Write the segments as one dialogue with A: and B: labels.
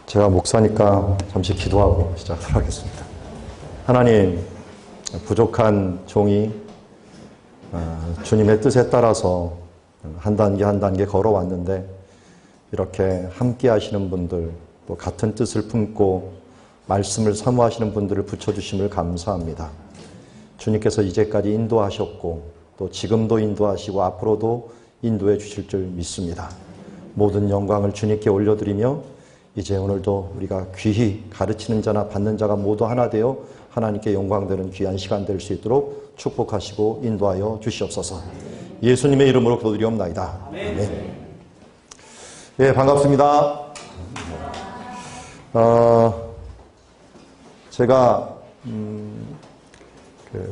A: 제가 목사니까 잠시 기도하고 시작을 하겠습니다. 하나님, 부족한 종이 주님의 뜻에 따라서 한 단계 한 단계 걸어왔는데 이렇게 함께 하시는 분들, 또 같은 뜻을 품고 말씀을 사모하시는 분들을 붙여주심을 감사합니다. 주님께서 이제까지 인도하셨고 또 지금도 인도하시고 앞으로도 인도해 주실 줄 믿습니다. 모든 영광을 주님께 올려드리며 이제 오늘도 우리가 귀히 가르치는 자나 받는 자가 모두 하나 되어 하나님께 영광되는 귀한 시간 될 수 있도록 축복하시고 인도하여 주시옵소서. 예수님의 이름으로 기도드리옵나이다. 아멘. 예, 반갑습니다. 제가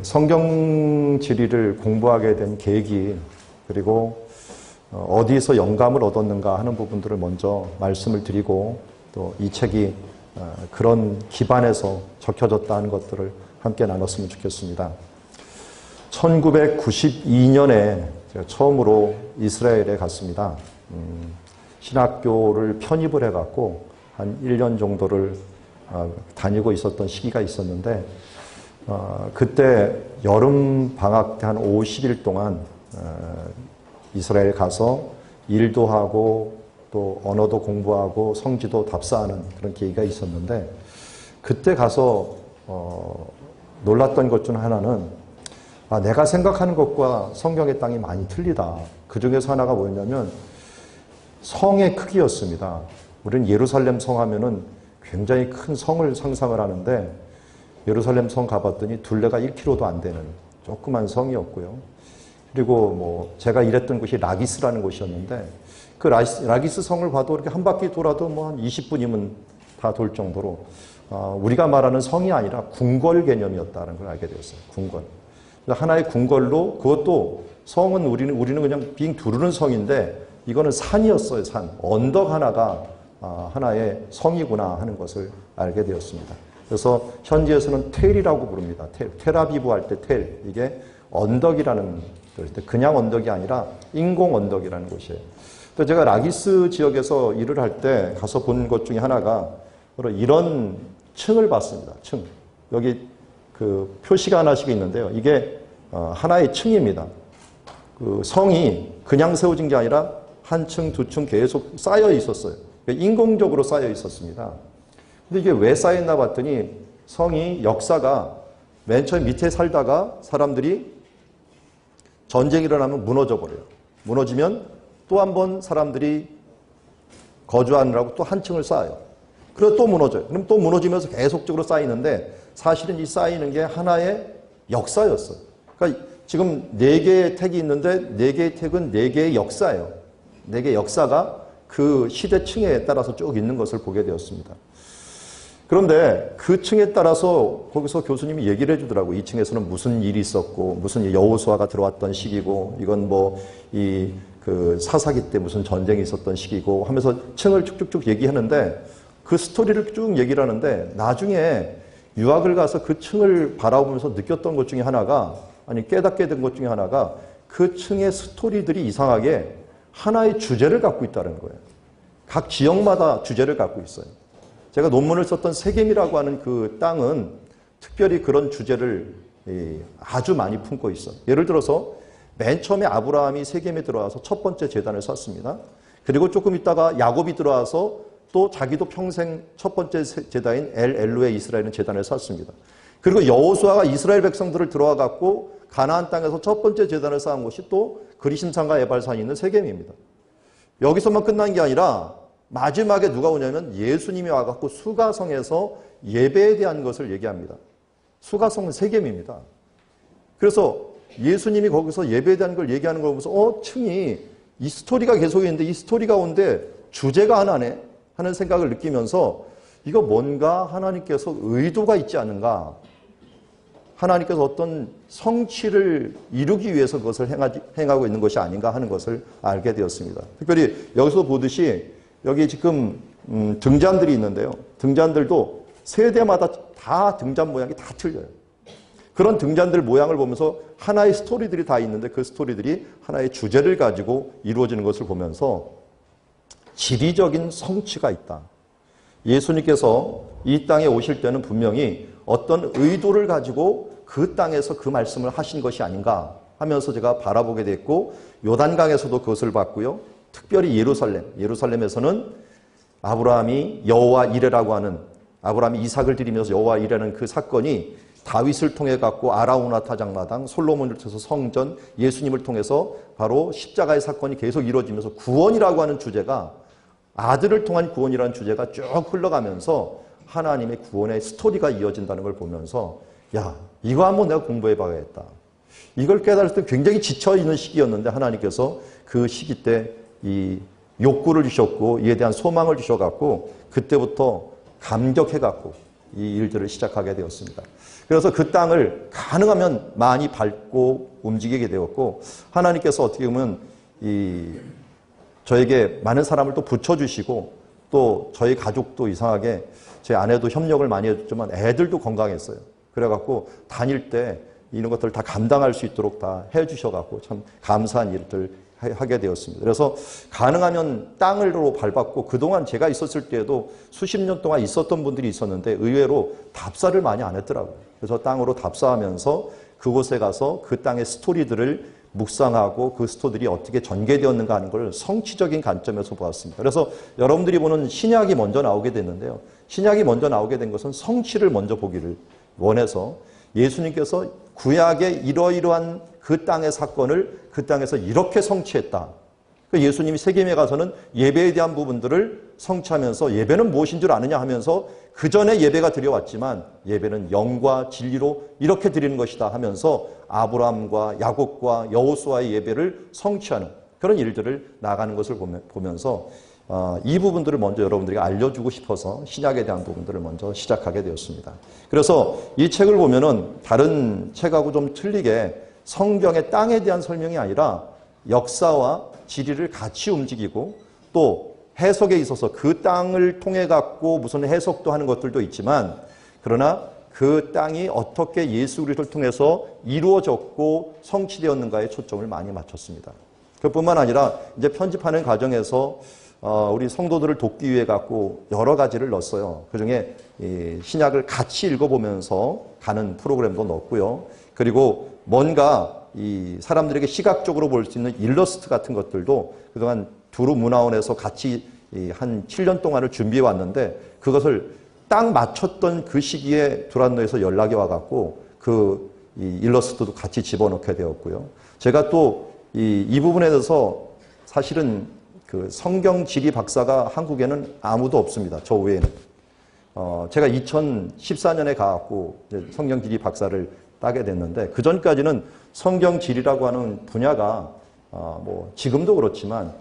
A: 성경 지리를 공부하게 된 계기, 그리고 어디서 영감을 얻었는가 하는 부분들을 먼저 말씀을 드리고 또 이 책이 그런 기반에서 적혀졌다는 것들을 함께 나눴으면 좋겠습니다. 1992년에 제가 처음으로 이스라엘에 갔습니다. 신학교를 편입을 해갖고 한 1년 정도를 다니고 있었던 시기가 있었는데 그때 여름 방학 때 한 50일 동안 이스라엘 가서 일도 하고 또 언어도 공부하고 성지도 답사하는 그런 계기가 있었는데 그때 가서 놀랐던 것 중 하나는 내가 생각하는 것과 성경의 땅이 많이 틀리다. 그 중에서 하나가 뭐였냐면 성의 크기였습니다. 우리는 예루살렘 성 하면은 굉장히 큰 성을 상상을 하는데 예루살렘 성 가봤더니 둘레가 1km도 안 되는 조그만 성이었고요. 그리고 뭐 제가 일했던 곳이 라기스라는 곳이었는데 그 라기스 성을 봐도 이렇게 한 바퀴 돌아도 뭐 한 20분이면 다 돌 정도로 우리가 말하는 성이 아니라 궁궐 개념이었다는 걸 알게 되었어요. 궁궐. 하나의 궁궐로, 그것도 성은 우리는 그냥 빙 두르는 성인데 이거는 산이었어요. 산. 언덕 하나가 하나의 성이구나 하는 것을 알게 되었습니다. 그래서 현지에서는 텔이라고 부릅니다. 텔아비브 할 때 텔. 이게 언덕이라는, 그냥 언덕이 아니라 인공 언덕이라는 곳이에요. 또 제가 라기스 지역에서 일을 할 때 가서 본 것 중에 하나가 바로 이런 층을 봤습니다. 층. 여기 그 표시가 하나씩 있는데요. 이게 하나의 층입니다. 그 성이 그냥 세워진 게 아니라 한 층, 두 층 계속 쌓여 있었어요. 인공적으로 쌓여 있었습니다. 근데 이게 왜 쌓였나 봤더니 성이 역사가 맨 처음 밑에 살다가 사람들이 전쟁이 일어나면 무너져 버려요. 무너지면 또 한 번 사람들이 거주하느라고 또 한 층을 쌓아요. 그리고 또 무너져요. 그럼 또 무너지면서 계속적으로 쌓이는데 사실은 이 쌓이는 게 하나의 역사였어요. 그러니까 지금 4개의 택이 있는데 4개의 택은 4개의 역사예요. 4개의 역사가 그 시대층에 따라서 쭉 있는 것을 보게 되었습니다. 그런데 그 층에 따라서 거기서 교수님이 얘기를 해주더라고요. 이 층에서는 무슨 일이 있었고 무슨 여호수아가 들어왔던 시기고 이건 뭐 그 사사기 때 무슨 전쟁이 있었던 시기고 하면서 층을 쭉쭉쭉 얘기하는데 그 스토리를 쭉 얘기를 하는데 나중에 유학을 가서 그 층을 바라보면서 느꼈던 것 중에 하나가, 아니 깨닫게 된 것 중에 하나가 그 층의 스토리들이 이상하게 하나의 주제를 갖고 있다는 거예요. 각 지역마다 주제를 갖고 있어요. 제가 논문을 썼던 세겜이라고 하는 그 땅은 특별히 그런 주제를 아주 많이 품고 있어요. 예를 들어서 맨 처음에 아브라함이 세겜에 들어와서 첫 번째 제단을 쌓습니다. 그리고 조금 있다가 야곱이 들어와서 또 자기도 평생 첫 번째 제단인 엘로에 이스라엘은 제단을 쌓습니다. 그리고 여호수아가 이스라엘 백성들을 들어와 갖고 가나안 땅에서 첫 번째 제단을 쌓은 곳이 또 그리심산과 에발산이 있는 세겜입니다. 여기서만 끝난 게 아니라 마지막에 누가 오냐면 예수님이 와갖고 수가성에서 예배에 대한 것을 얘기합니다. 수가성은 세겜입니다. 그래서 예수님이 거기서 예배에 대한 걸 얘기하는 걸 보면서 층이 이 스토리가 계속 있는데 이 스토리 가운데 주제가 하나네 하는 생각을 느끼면서 이거 뭔가 하나님께서 의도가 있지 않은가, 하나님께서 어떤 성취를 이루기 위해서 그것을 행하고 있는 것이 아닌가 하는 것을 알게 되었습니다. 특별히 여기서 보듯이 여기 지금 등잔들이 있는데요. 등잔들도 세대마다 다 등잔 모양이 다 틀려요. 그런 등잔들 모양을 보면서 하나의 스토리들이 다 있는데 그 스토리들이 하나의 주제를 가지고 이루어지는 것을 보면서 지리적인 성취가 있다. 예수님께서 이 땅에 오실 때는 분명히 어떤 의도를 가지고 그 땅에서 그 말씀을 하신 것이 아닌가 하면서 제가 바라보게 됐고, 요단강에서도 그것을 봤고요. 특별히 예루살렘에서는 아브라함이 여호와 이레라고 하는, 아브라함이 이삭을 드리면서 여호와 이레라는 그 사건이 다윗을 통해 갖고 아라우나 타작마당, 솔로몬을 통해서 성전, 예수님을 통해서 바로 십자가의 사건이 계속 이루어지면서 구원이라고 하는 주제가, 아들을 통한 구원이라는 주제가 쭉 흘러가면서 하나님의 구원의 스토리가 이어진다는 걸 보면서, 야, 이거 한번 내가 공부해 봐야겠다. 이걸 깨달을 때 굉장히 지쳐있는 시기였는데 하나님께서 그 시기 때 이 욕구를 주셨고 이에 대한 소망을 주셔갖고 그때부터 감격해갖고 이 일들을 시작하게 되었습니다. 그래서 그 땅을 가능하면 많이 밟고 움직이게 되었고, 하나님께서 어떻게 보면 저에게 많은 사람을 또 붙여주시고, 또 저희 가족도 이상하게 제 아내도 협력을 많이 해줬지만 애들도 건강했어요. 그래갖고 다닐 때 이런 것들을 다 감당할 수 있도록 다 해주셔갖고 참 감사한 일들 하게 되었습니다. 그래서 가능하면 땅으로 밟았고, 그동안 제가 있었을 때에도 수십 년 동안 있었던 분들이 있었는데 의외로 답사를 많이 안 했더라고요. 그래서 땅으로 답사하면서 그곳에 가서 그 땅의 스토리들을 묵상하고 그 스토리들이 어떻게 전개되었는가 하는 걸 성취적인 관점에서 보았습니다. 그래서 여러분들이 보는 신약이 먼저 나오게 됐는데요. 신약이 먼저 나오게 된 것은 성취를 먼저 보기를 원해서, 예수님께서 구약의 이러이러한 그 땅의 사건을 그 땅에서 이렇게 성취했다. 예수님이 세겜에 가서는 예배에 대한 부분들을 성취하면서 예배는 무엇인 줄 아느냐 하면서 그 전에 예배가 드려왔지만 예배는 영과 진리로 이렇게 드리는 것이다 하면서 아브라함과 야곱과 여호수아의 예배를 성취하는 그런 일들을 나가는 것을 보면서 이 부분들을 먼저 여러분들에게 알려주고 싶어서 신약에 대한 부분들을 먼저 시작하게 되었습니다. 그래서 이 책을 보면은 다른 책하고 좀 틀리게 성경의 땅에 대한 설명이 아니라 역사와 지리를 같이 움직이고, 또 해석에 있어서 그 땅을 통해 갖고 무슨 해석도 하는 것들도 있지만, 그러나 그 땅이 어떻게 예수 그리스도를 통해서 이루어졌고 성취되었는가에 초점을 많이 맞췄습니다. 그뿐만 아니라 이제 편집하는 과정에서 우리 성도들을 돕기 위해 갖고 여러 가지를 넣었어요. 그중에 신약을 같이 읽어보면서 가는 프로그램도 넣었고요. 그리고 뭔가 이 사람들에게 시각적으로 볼 수 있는 일러스트 같은 것들도 그동안 두루 문화원에서 같이 한 7년 동안을 준비해 왔는데, 그것을 딱 맞췄던 그 시기에 두란노에서 연락이 와갖고 그 일러스트도 같이 집어넣게 되었고요. 제가 또 이 부분에 대해서 사실은 그 성경 지리 박사가 한국에는 아무도 없습니다. 저 외에는. 제가 2014년에 가갖고 성경 지리 박사를 따게 됐는데, 그 전까지는 성경 지리라고 하는 분야가 뭐 지금도 그렇지만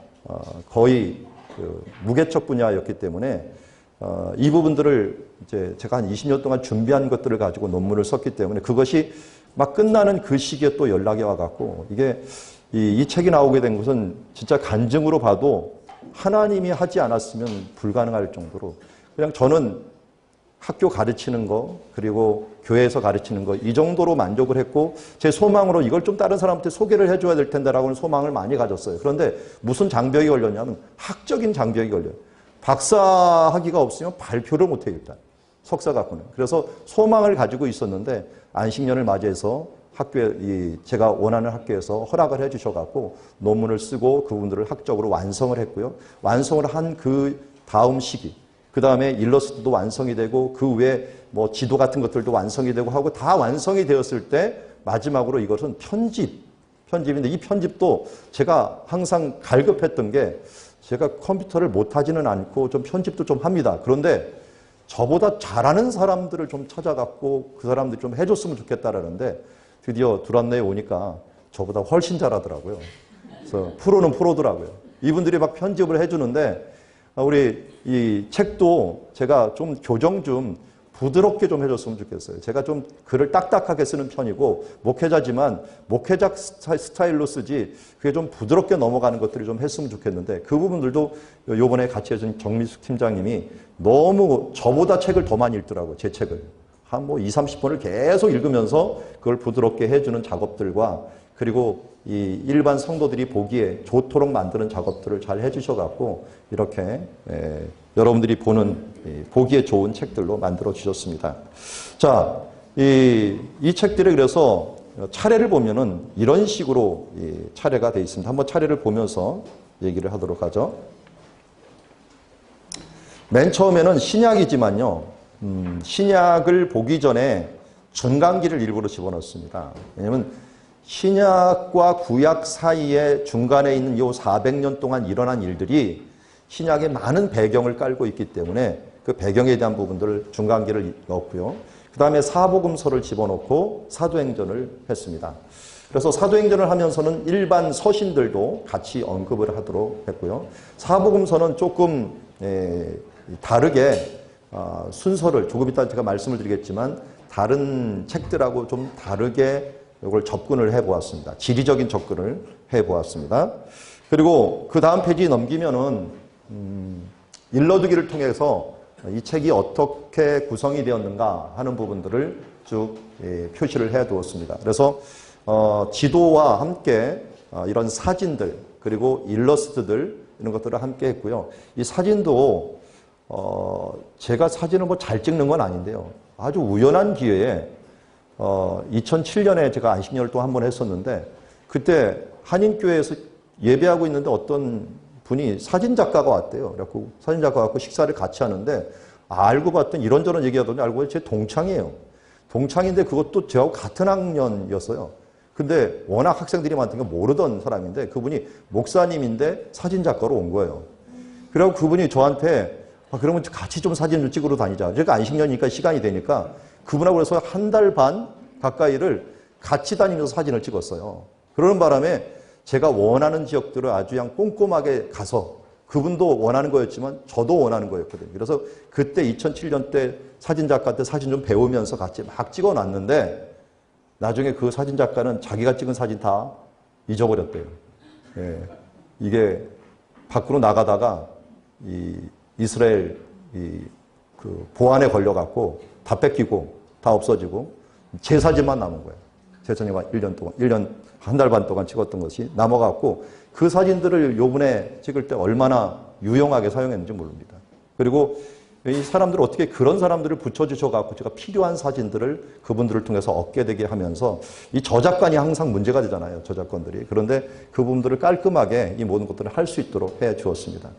A: 거의 그 무개척 분야였기 때문에 이 부분들을 이제 제가 한 20년 동안 준비한 것들을 가지고 논문을 썼기 때문에 그것이 막 끝나는 그 시기에 또 연락이 와갖고, 이게 이 책이 나오게 된 것은 진짜 간증으로 봐도 하나님이 하지 않았으면 불가능할 정도로, 그냥 저는 학교 가르치는 거, 그리고 교회에서 가르치는 거, 이 정도로 만족을 했고, 제 소망으로 이걸 좀 다른 사람한테 소개를 해줘야 될 텐데라고는 소망을 많이 가졌어요. 그런데 무슨 장벽이 걸렸냐면 학적인 장벽이 걸려요. 박사 학위가 없으면 발표를 못해요, 일단. 석사 갖고는. 그래서 소망을 가지고 있었는데 안식년을 맞이해서 학교에, 제가 원하는 학교에서 허락을 해 주셔갖고 논문을 쓰고 그분들을 학적으로 완성을 했고요. 완성을 한 그 다음 시기, 그 다음에 일러스트도 완성이 되고 그 외에 뭐 지도 같은 것들도 완성이 되고 하고 다 완성이 되었을 때 마지막으로 이것은 편집인데, 이 편집도 제가 항상 갈급했던 게, 제가 컴퓨터를 못하지는 않고 좀 편집도 좀 합니다. 그런데 저보다 잘하는 사람들을 좀 찾아갖고 그 사람들이 좀 해줬으면 좋겠다라는데, 드디어 두란노에 오니까 저보다 훨씬 잘하더라고요. 그래서 프로는 프로더라고요. 이분들이 막 편집을 해주는데, 우리 이 책도 제가 좀 교정 좀 부드럽게 좀 해줬으면 좋겠어요. 제가 좀 글을 딱딱하게 쓰는 편이고 목회자지만 목회자 스타일로 쓰지 그게 좀 부드럽게 넘어가는 것들이 좀 했으면 좋겠는데, 그 부분들도 요번에 같이 해준 정미숙 팀장님이 너무 저보다 책을 더 많이 읽더라고요. 제 책을. 한 뭐 20, 30번을 계속 읽으면서 그걸 부드럽게 해주는 작업들과 그리고 이 일반 성도들이 보기에 좋도록 만드는 작업들을 잘 해주셔갖고 이렇게 여러분들이 보기에 좋은 책들로 만들어 주셨습니다. 자, 이 책들이 그래서 차례를 보면은 이런 식으로 차례가 되어 있습니다. 한번 차례를 보면서 얘기를 하도록 하죠. 맨 처음에는 신약이지만요, 신약을 보기 전에 전강기를 일부러 집어넣습니다. 왜냐하면 신약과 구약 사이에 중간에 있는 요 400년 동안 일어난 일들이 신약에 많은 배경을 깔고 있기 때문에 그 배경에 대한 부분들을 중간기를 넣었고요. 그 다음에 사복음서를 집어넣고 사도행전을 했습니다. 그래서 사도행전을 하면서는 일반 서신들도 같이 언급을 하도록 했고요. 사복음서는 조금 다르게 순서를 조금 이따 제가 말씀을 드리겠지만 다른 책들하고 좀 다르게 이걸 접근을 해보았습니다. 지리적인 접근을 해보았습니다. 그리고 그 다음 페이지 넘기면은 일러두기를 통해서 이 책이 어떻게 구성이 되었는가 하는 부분들을 쭉 표시를 해두었습니다. 그래서 지도와 함께 이런 사진들 그리고 일러스트들 이런 것들을 함께 했고요. 이 사진도 제가 사진을 뭐 잘 찍는 건 아닌데요. 아주 우연한 기회에 2007년에 제가 안식년을 또 한 번 했었는데 그때 한인교회에서 예배하고 있는데 어떤 분이 사진작가가 왔대요. 그래갖고 사진작가가 왔고 식사를 같이 하는데 알고 봤더니 이런저런 얘기하더니 알고 보니 제 동창이에요. 동창인데 그것도 저하고 같은 학년이었어요. 근데 워낙 학생들이 많으니까 모르던 사람인데 그분이 목사님인데 사진작가로 온 거예요. 그래갖고 그분이 저한테 그러면 같이 좀 사진 좀 찍으러 다니자. 제가 안식년이니까 시간이 되니까 그분하고 그래서 한 달 반 가까이를 같이 다니면서 사진을 찍었어요. 그러는 바람에 제가 원하는 지역들을 아주 그냥 꼼꼼하게 가서 그분도 원하는 거였지만 저도 원하는 거였거든요. 그래서 그때 2007년 때 사진작가한테 사진 좀 배우면서 같이 막 찍어놨는데 나중에 그 사진작가는 자기가 찍은 사진 다 잊어버렸대요. 예. 이게 밖으로 나가다가 이스라엘 그 보안에 걸려갖고 다 뺏기고 다 없어지고 제 사진만 남은 거예요. 제 사진만 1년 한 달 반 동안 찍었던 것이 남아갖고 그 사진들을 요번에 찍을 때 얼마나 유용하게 사용했는지 모릅니다. 그리고 이 사람들을 어떻게 그런 사람들을 붙여주셔갖고 제가 필요한 사진들을 그분들을 통해서 얻게 되게 하면서 이 저작권이 항상 문제가 되잖아요. 저작권들이. 그런데 그 부분들을 깔끔하게 이 모든 것들을 할 수 있도록 해 주었습니다.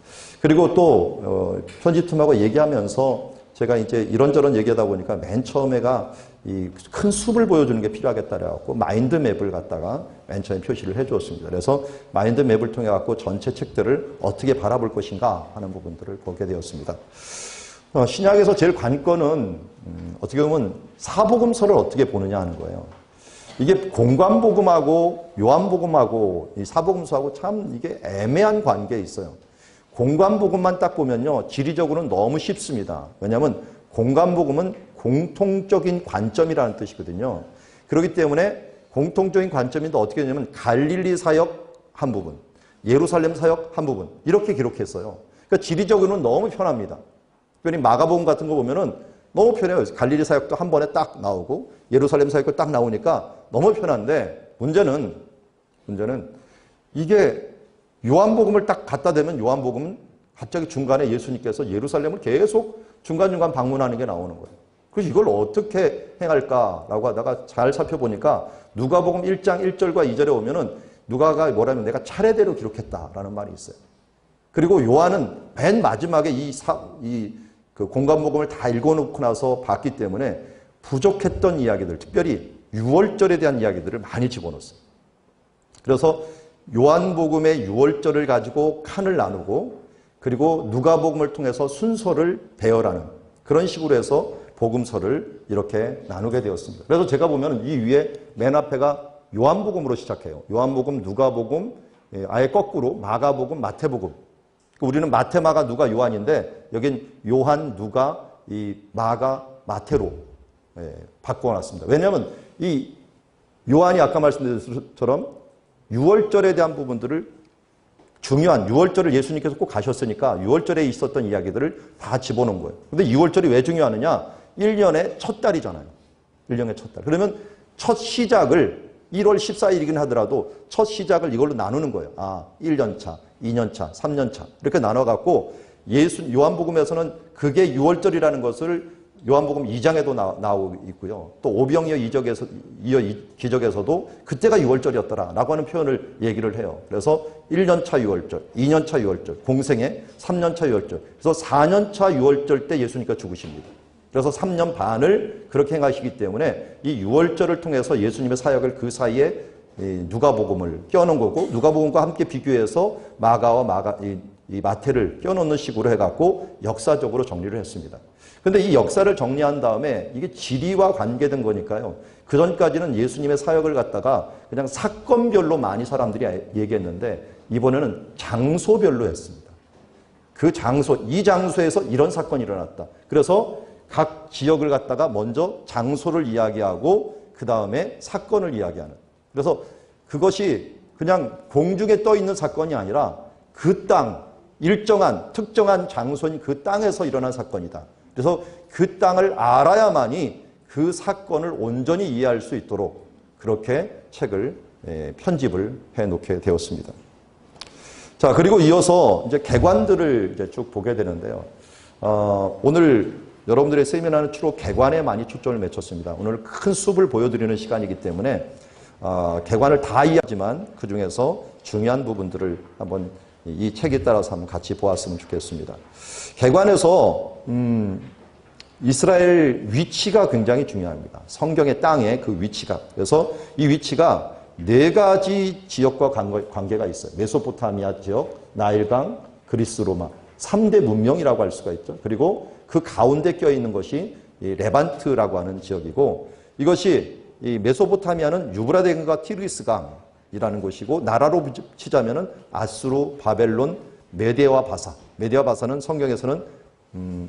A: 그리고 또 편집팀하고 얘기하면서 제가 이제 이런저런 얘기하다 보니까 맨 처음에가 이 큰 숲을 보여주는 게 필요하겠다 그래갖고 마인드맵을 갖다가 맨 처음에 표시를 해 주었습니다. 그래서 마인드맵을 통해 갖고 전체 책들을 어떻게 바라볼 것인가 하는 부분들을 보게 되었습니다. 신약에서 제일 관건은 어떻게 보면 사복음서를 어떻게 보느냐 하는 거예요. 이게 공관복음하고 요한복음하고 이 사복음서하고 참 이게 애매한 관계에 있어요. 공관복음만 딱 보면요. 지리적으로는 너무 쉽습니다. 왜냐하면 공관복음은 공통적인 관점이라는 뜻이거든요. 그렇기 때문에 공통적인 관점인데 어떻게 되냐면 갈릴리 사역 한 부분, 예루살렘 사역 한 부분 이렇게 기록했어요. 그러니까 지리적으로는 너무 편합니다. 그러니까 마가복음 같은 거 보면은 너무 편해요. 갈릴리 사역도 한 번에 딱 나오고 예루살렘 사역도 딱 나오니까 너무 편한데 문제는 이게 요한복음을 딱 갖다 대면 요한복음은 갑자기 중간에 예수님께서 예루살렘을 계속 중간중간 방문하는 게 나오는 거예요. 그래서 이걸 어떻게 행할까라고 하다가 잘 살펴보니까 누가복음 1장 1절과 2절에 오면은 누가가 뭐라면 내가 차례대로 기록했다라는 말이 있어요. 그리고 요한은 맨 마지막에 그 공관복음을 다 읽어놓고 나서 봤기 때문에 부족했던 이야기들, 특별히 6월절에 대한 이야기들을 많이 집어넣었어요. 그래서 요한복음의 6월절을 가지고 칸을 나누고 그리고 누가복음을 통해서 순서를 배열하는 그런 식으로 해서 복음서를 이렇게 나누게 되었습니다. 그래서 제가 보면 이 위에 맨 앞에가 요한복음으로 시작해요. 요한복음, 누가복음, 아예 거꾸로 마가복음, 마태복음. 우리는 마태, 마가, 누가, 요한인데 여긴 요한, 누가, 이 마가, 마태로 바꿔놨습니다. 왜냐하면 이 요한이 아까 말씀드린 것처럼 6월절에 대한 부분들을 중요한 6월절을 예수님께서 꼭 가셨으니까 6월절에 있었던 이야기들을 다 집어넣은 거예요. 근데 6월절이 왜 중요하느냐? 1년의 첫 달이잖아요. 1년의 첫 달. 그러면 첫 시작을 1월 14일이긴 하더라도 첫 시작을 이걸로 나누는 거예요. 1년 차, 2년 차, 3년 차 이렇게 나눠갖고 요한복음에서는 그게 6월절이라는 것을 요한복음 2장에도 나오고 있고요. 또 오병이어 기적에서도 그때가 6월절이었더라라고 하는 표현을 얘기를 해요. 그래서 1년 차 6월절, 2년 차 6월절, 공생애 3년 차 6월절. 그래서 4년 차 6월절 때 예수님께서 죽으십니다. 그래서 3년 반을 그렇게 행하시기 때문에 이 6월절을 통해서 예수님의 사역을 그 사이에 누가복음을 껴놓은 거고, 누가복음과 함께 비교해서 마가와 마태를 껴놓는 식으로 해갖고 역사적으로 정리를 했습니다. 근데 이 역사를 정리한 다음에 이게 지리와 관계된 거니까요. 그 전까지는 예수님의 사역을 갖다가 그냥 사건별로 많이 사람들이 얘기했는데 이번에는 장소별로 했습니다. 그 장소, 이 장소에서 이런 사건이 일어났다. 그래서 각 지역을 갖다가 먼저 장소를 이야기하고 그 다음에 사건을 이야기하는. 그래서 그것이 그냥 공중에 떠 있는 사건이 아니라 그 땅, 일정한 특정한 장소인 그 땅에서 일어난 사건이다. 그래서 그 땅을 알아야만이 그 사건을 온전히 이해할 수 있도록 그렇게 책을 편집을 해놓게 되었습니다. 자, 그리고 이어서 이제 개관들을 이제 쭉 보게 되는데요. 오늘 여러분들의 세미나는 주로 개관에 많이 초점을 맞췄습니다. 오늘 큰 숲을 보여드리는 시간이기 때문에 개관을 다 이해하지만 그 중에서 중요한 부분들을 한번 이 책에 따라서 한번 같이 보았으면 좋겠습니다. 개관에서 이스라엘 위치가 굉장히 중요합니다. 성경의 땅의 그 위치가. 그래서 이 위치가 4가지 지역과 관계가 있어요. 메소포타미아 지역, 나일강, 그리스, 로마. 3대 문명이라고 할 수가 있죠. 그리고 그 가운데 껴있는 것이 이 레반트라고 하는 지역이고, 이것이 이 메소포타미아는 유브라데강과 티그리스강이라는 곳이고, 나라로 치자면은 아수르, 바벨론, 메데와 바사. 메데와 바사는 성경에서는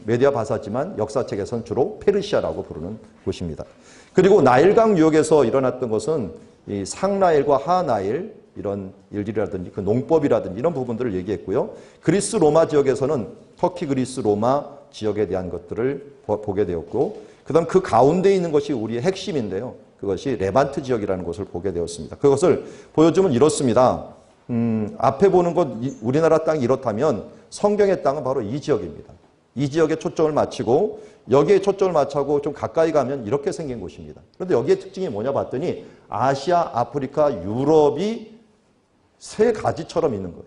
A: 메데와 바사지만 역사책에서는 주로 페르시아라고 부르는 곳입니다. 그리고 나일강 유역에서 일어났던 것은 이 상나일과 하나일 이런 일들이라든지 그 농법이라든지 이런 부분들을 얘기했고요. 그리스 로마 지역에서는 터키, 그리스, 로마 지역에 대한 것들을 보게 되었고, 그다음 그 가운데 있는 것이 우리의 핵심인데요. 그것이 레반트 지역이라는 것을 보게 되었습니다. 그것을 보여주면 이렇습니다. 앞에 보는 것 우리나라 땅이 이렇다면 성경의 땅은 바로 이 지역입니다. 이 지역에 초점을 맞추고 여기에 초점을 맞추고 좀 가까이 가면 이렇게 생긴 곳입니다. 그런데 여기에 특징이 뭐냐 봤더니 아시아, 아프리카, 유럽이 3가지처럼 있는 거예요.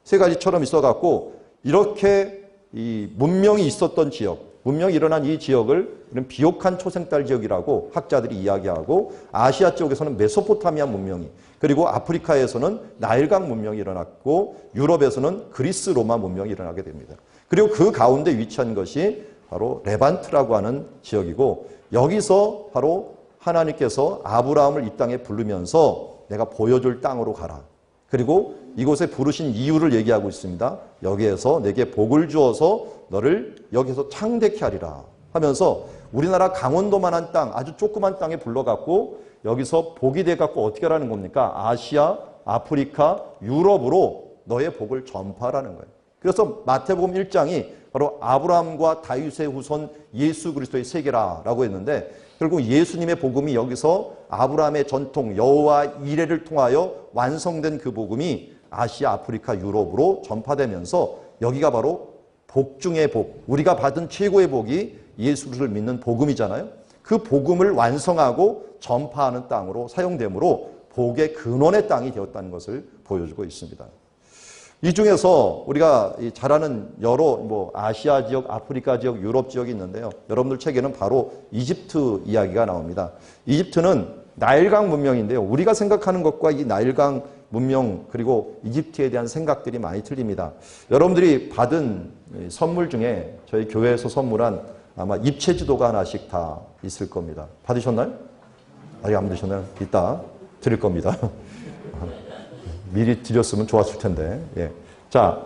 A: 3가지처럼 있어갖고 이렇게 이 문명이 있었던 지역, 문명이 일어난 이 지역을 이런 비옥한 초생딸 지역이라고 학자들이 이야기하고, 아시아 쪽에서는 메소포타미아 문명이, 그리고 아프리카에서는 나일강 문명이 일어났고, 유럽에서는 그리스 로마 문명이 일어나게 됩니다. 그리고 그 가운데 위치한 것이 바로 레반트라고 하는 지역이고, 여기서 바로 하나님께서 아브라함을 이 땅에 부르면서 내가 보여줄 땅으로 가라. 그리고 이곳에 부르신 이유를 얘기하고 있습니다. 여기에서 내게 복을 주어서 너를 여기서 창대케 하리라 하면서 우리나라 강원도만한 땅, 아주 조그만 땅에 불러갖고 여기서 복이 돼갖고 어떻게 하라는 겁니까? 아시아, 아프리카, 유럽으로 너의 복을 전파하라는 거예요. 그래서 마태복음 1장이 바로 아브라함과 다윗의 후손 예수 그리스도의 세계라라고 했는데, 결국 예수님의 복음이 여기서 아브라함의 전통 여호와 이레를 통하여 완성된 그 복음이 아시아, 아프리카, 유럽으로 전파되면서 여기가 바로 복 중의 복, 우리가 받은 최고의 복이 예수를 믿는 복음이잖아요. 그 복음을 완성하고 전파하는 땅으로 사용되므로 복의 근원의 땅이 되었다는 것을 보여주고 있습니다. 이 중에서 우리가 잘 아는 여러 아시아 지역, 아프리카 지역, 유럽 지역이 있는데요. 여러분들 책에는 바로 이집트 이야기가 나옵니다. 이집트는 나일강 문명인데요. 우리가 생각하는 것과 이 나일강 문명 그리고 이집트에 대한 생각들이 많이 틀립니다. 여러분들이 받은 선물 중에 저희 교회에서 선물한 아마 입체 지도가 하나씩 다 있을 겁니다. 받으셨나요? 아직 안 받으셨나요? 이따 드릴 겁니다. 미리 드렸으면 좋았을 텐데. 예. 자,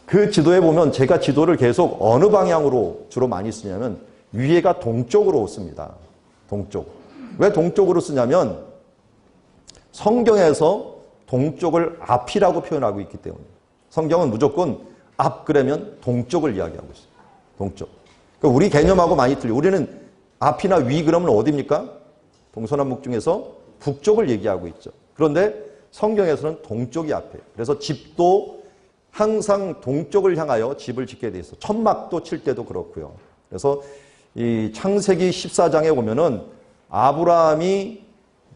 A: 그 지도에 보면 제가 지도를 계속 어느 방향으로 주로 많이 쓰냐면 위에가 동쪽으로 씁니다. 동쪽. 왜 동쪽으로 쓰냐면 성경에서 동쪽을 앞이라고 표현하고 있기 때문에. 성경은 무조건 앞 그러면 동쪽을 이야기하고 있어요. 동쪽. 그러니까 우리 개념하고 많이 틀려. 우리는 앞이나 위 그러면 어디입니까? 동서남북 중에서 북쪽을 얘기하고 있죠. 그런데 성경에서는 동쪽이 앞에요. 그래서 집도 항상 동쪽을 향하여 집을 짓게 돼 있어. 천막도 칠 때도 그렇고요. 그래서 이 창세기 14장에 보면은 아브라함이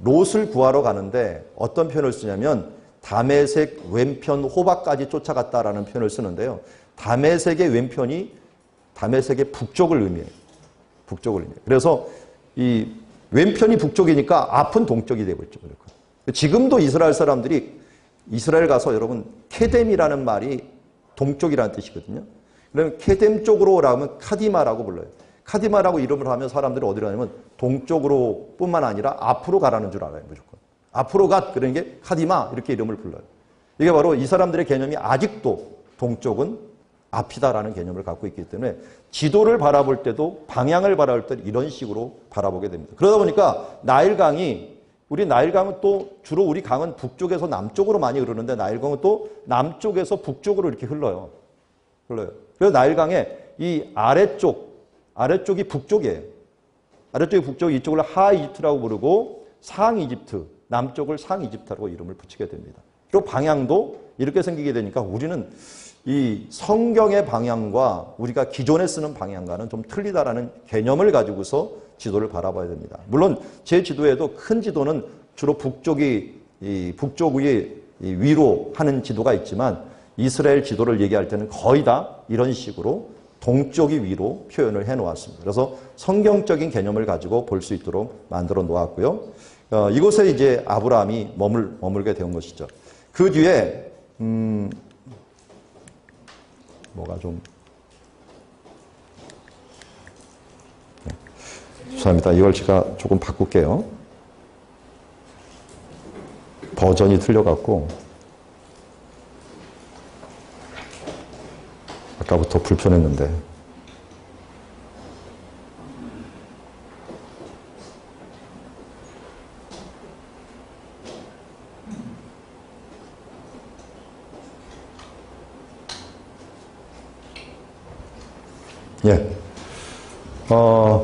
A: 롯을 구하러 가는데 어떤 표현을 쓰냐면 다메섹 왼편 호박까지 쫓아갔다라는 표현을 쓰는데요. 다메섹의 왼편이 다메섹의 북쪽을 의미해요. 북쪽을 의미해요. 그래서 이 왼편이 북쪽이니까 앞은 동쪽이 되고 있죠. 지금도 이스라엘 사람들이 이스라엘 가서 여러분 케뎀이라는 말이 동쪽이라는 뜻이거든요. 그러면 케뎀 쪽으로 오라면 카디마라고 불러요. 카디마라고 이름을 하면 사람들이 어디로 가냐면 동쪽으로 뿐만 아니라 앞으로 가라는 줄 알아요. 무조건. 앞으로 가 그런 게 카디마 이렇게 이름을 불러요. 이게 바로 이 사람들의 개념이 아직도 동쪽은 앞이다라는 개념을 갖고 있기 때문에 지도를 바라볼 때도 방향을 바라볼 때 이런 식으로 바라보게 됩니다. 그러다 보니까 나일강이 우리 나일강은 또 주로 우리 강은 북쪽에서 남쪽으로 많이 흐르는데 나일강은 또 남쪽에서 북쪽으로 이렇게 흘러요. 그래서 나일강의 이 아래쪽이 북쪽이에요. 아래쪽이 북쪽, 이쪽을 하이집트라고 부르고 상이집트, 남쪽을 상이집트라고 이름을 붙이게 됩니다. 그리고 방향도 이렇게 생기게 되니까 우리는 이 성경의 방향과 우리가 기존에 쓰는 방향과는 좀 틀리다라는 개념을 가지고서 지도를 바라봐야 됩니다. 물론 제 지도에도 큰 지도는 주로 북쪽이 위로 하는 지도가 있지만 이스라엘 지도를 얘기할 때는 거의 다 이런 식으로 동쪽이 위로 표현을 해 놓았습니다. 그래서 성경적인 개념을 가지고 볼 수 있도록 만들어 놓았고요. 이곳에 이제 아브라함이 머물게 된 것이죠. 그 뒤에 뭐가 좀 죄송합니다. 이걸 제가 조금 바꿀게요. 버전이 틀려갖고 아까부터 불편했는데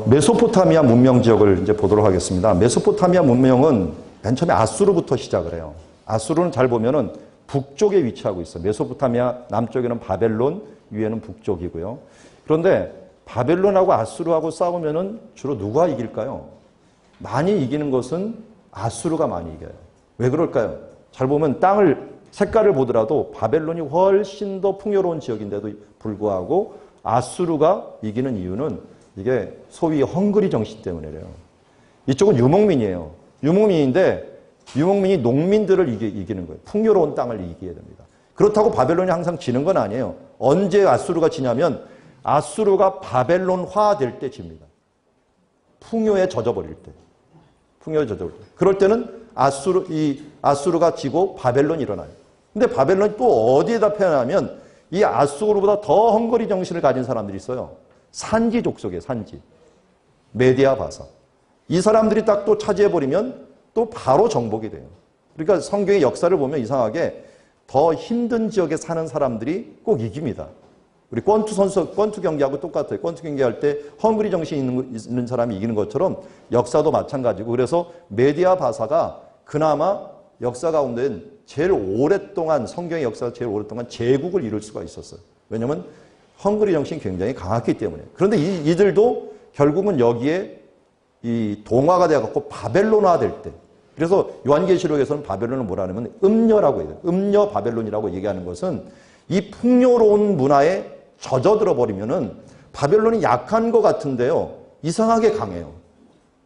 A: 메소포타미아 문명 지역을 이제 보도록 하겠습니다. 메소포타미아 문명은 맨 처음에 아수르부터 시작을 해요. 아수르는 잘 보면은 북쪽에 위치하고 있어요. 메소포타미아 남쪽에는 바벨론, 위에는 북쪽이고요. 그런데 바벨론하고 아수르하고 싸우면은 주로 누가 이길까요? 많이 이기는 것은 아수르가 많이 이겨요. 왜 그럴까요? 잘 보면 색깔을 보더라도 바벨론이 훨씬 더 풍요로운 지역인데도 불구하고 아수르가 이기는 이유는 이게 소위 헝그리 정신 때문이래요. 이쪽은 유목민이에요. 유목민인데 유목민이 농민들을 이기는 거예요. 풍요로운 땅을 이기게 됩니다. 그렇다고 바벨론이 항상 지는 건 아니에요. 언제 아수르가 지냐면 아수르가 바벨론화 될 때 집니다. 풍요에 젖어버릴 때. 그럴 때는 아수르가 지고 바벨론이 일어나요. 근데 바벨론이 또 어디에다 표현하면 이 아수르보다 더 헝그리 정신을 가진 사람들이 있어요. 산지족 속에 산지. 메디아 바사. 이 사람들이 딱 또 차지해버리면 또 바로 정복이 돼요. 그러니까 성경의 역사를 보면 이상하게 더 힘든 지역에 사는 사람들이 꼭 이깁니다. 우리 권투 경기하고 똑같아요. 권투 경기할 때 헝그리 정신이 있는 사람이 이기는 것처럼 역사도 마찬가지고 그래서 메디아 바사가 그나마 역사 가운데 제일 오랫동안 성경의 역사가 제일 오랫동안 제국을 이룰 수가 있었어요. 왜냐하면 헝그리 정신이 굉장히 강했기 때문에. 그런데 이들도 결국은 여기에 이 동화가 되어갖고 바벨론화 될 때. 그래서 요한계시록에서는 바벨론을 뭐라 하냐면 음녀라고 해요. 음녀 바벨론이라고 얘기하는 것은 이 풍요로운 문화에 젖어들어 버리면은 바벨론이 약한 것 같은데요. 이상하게 강해요.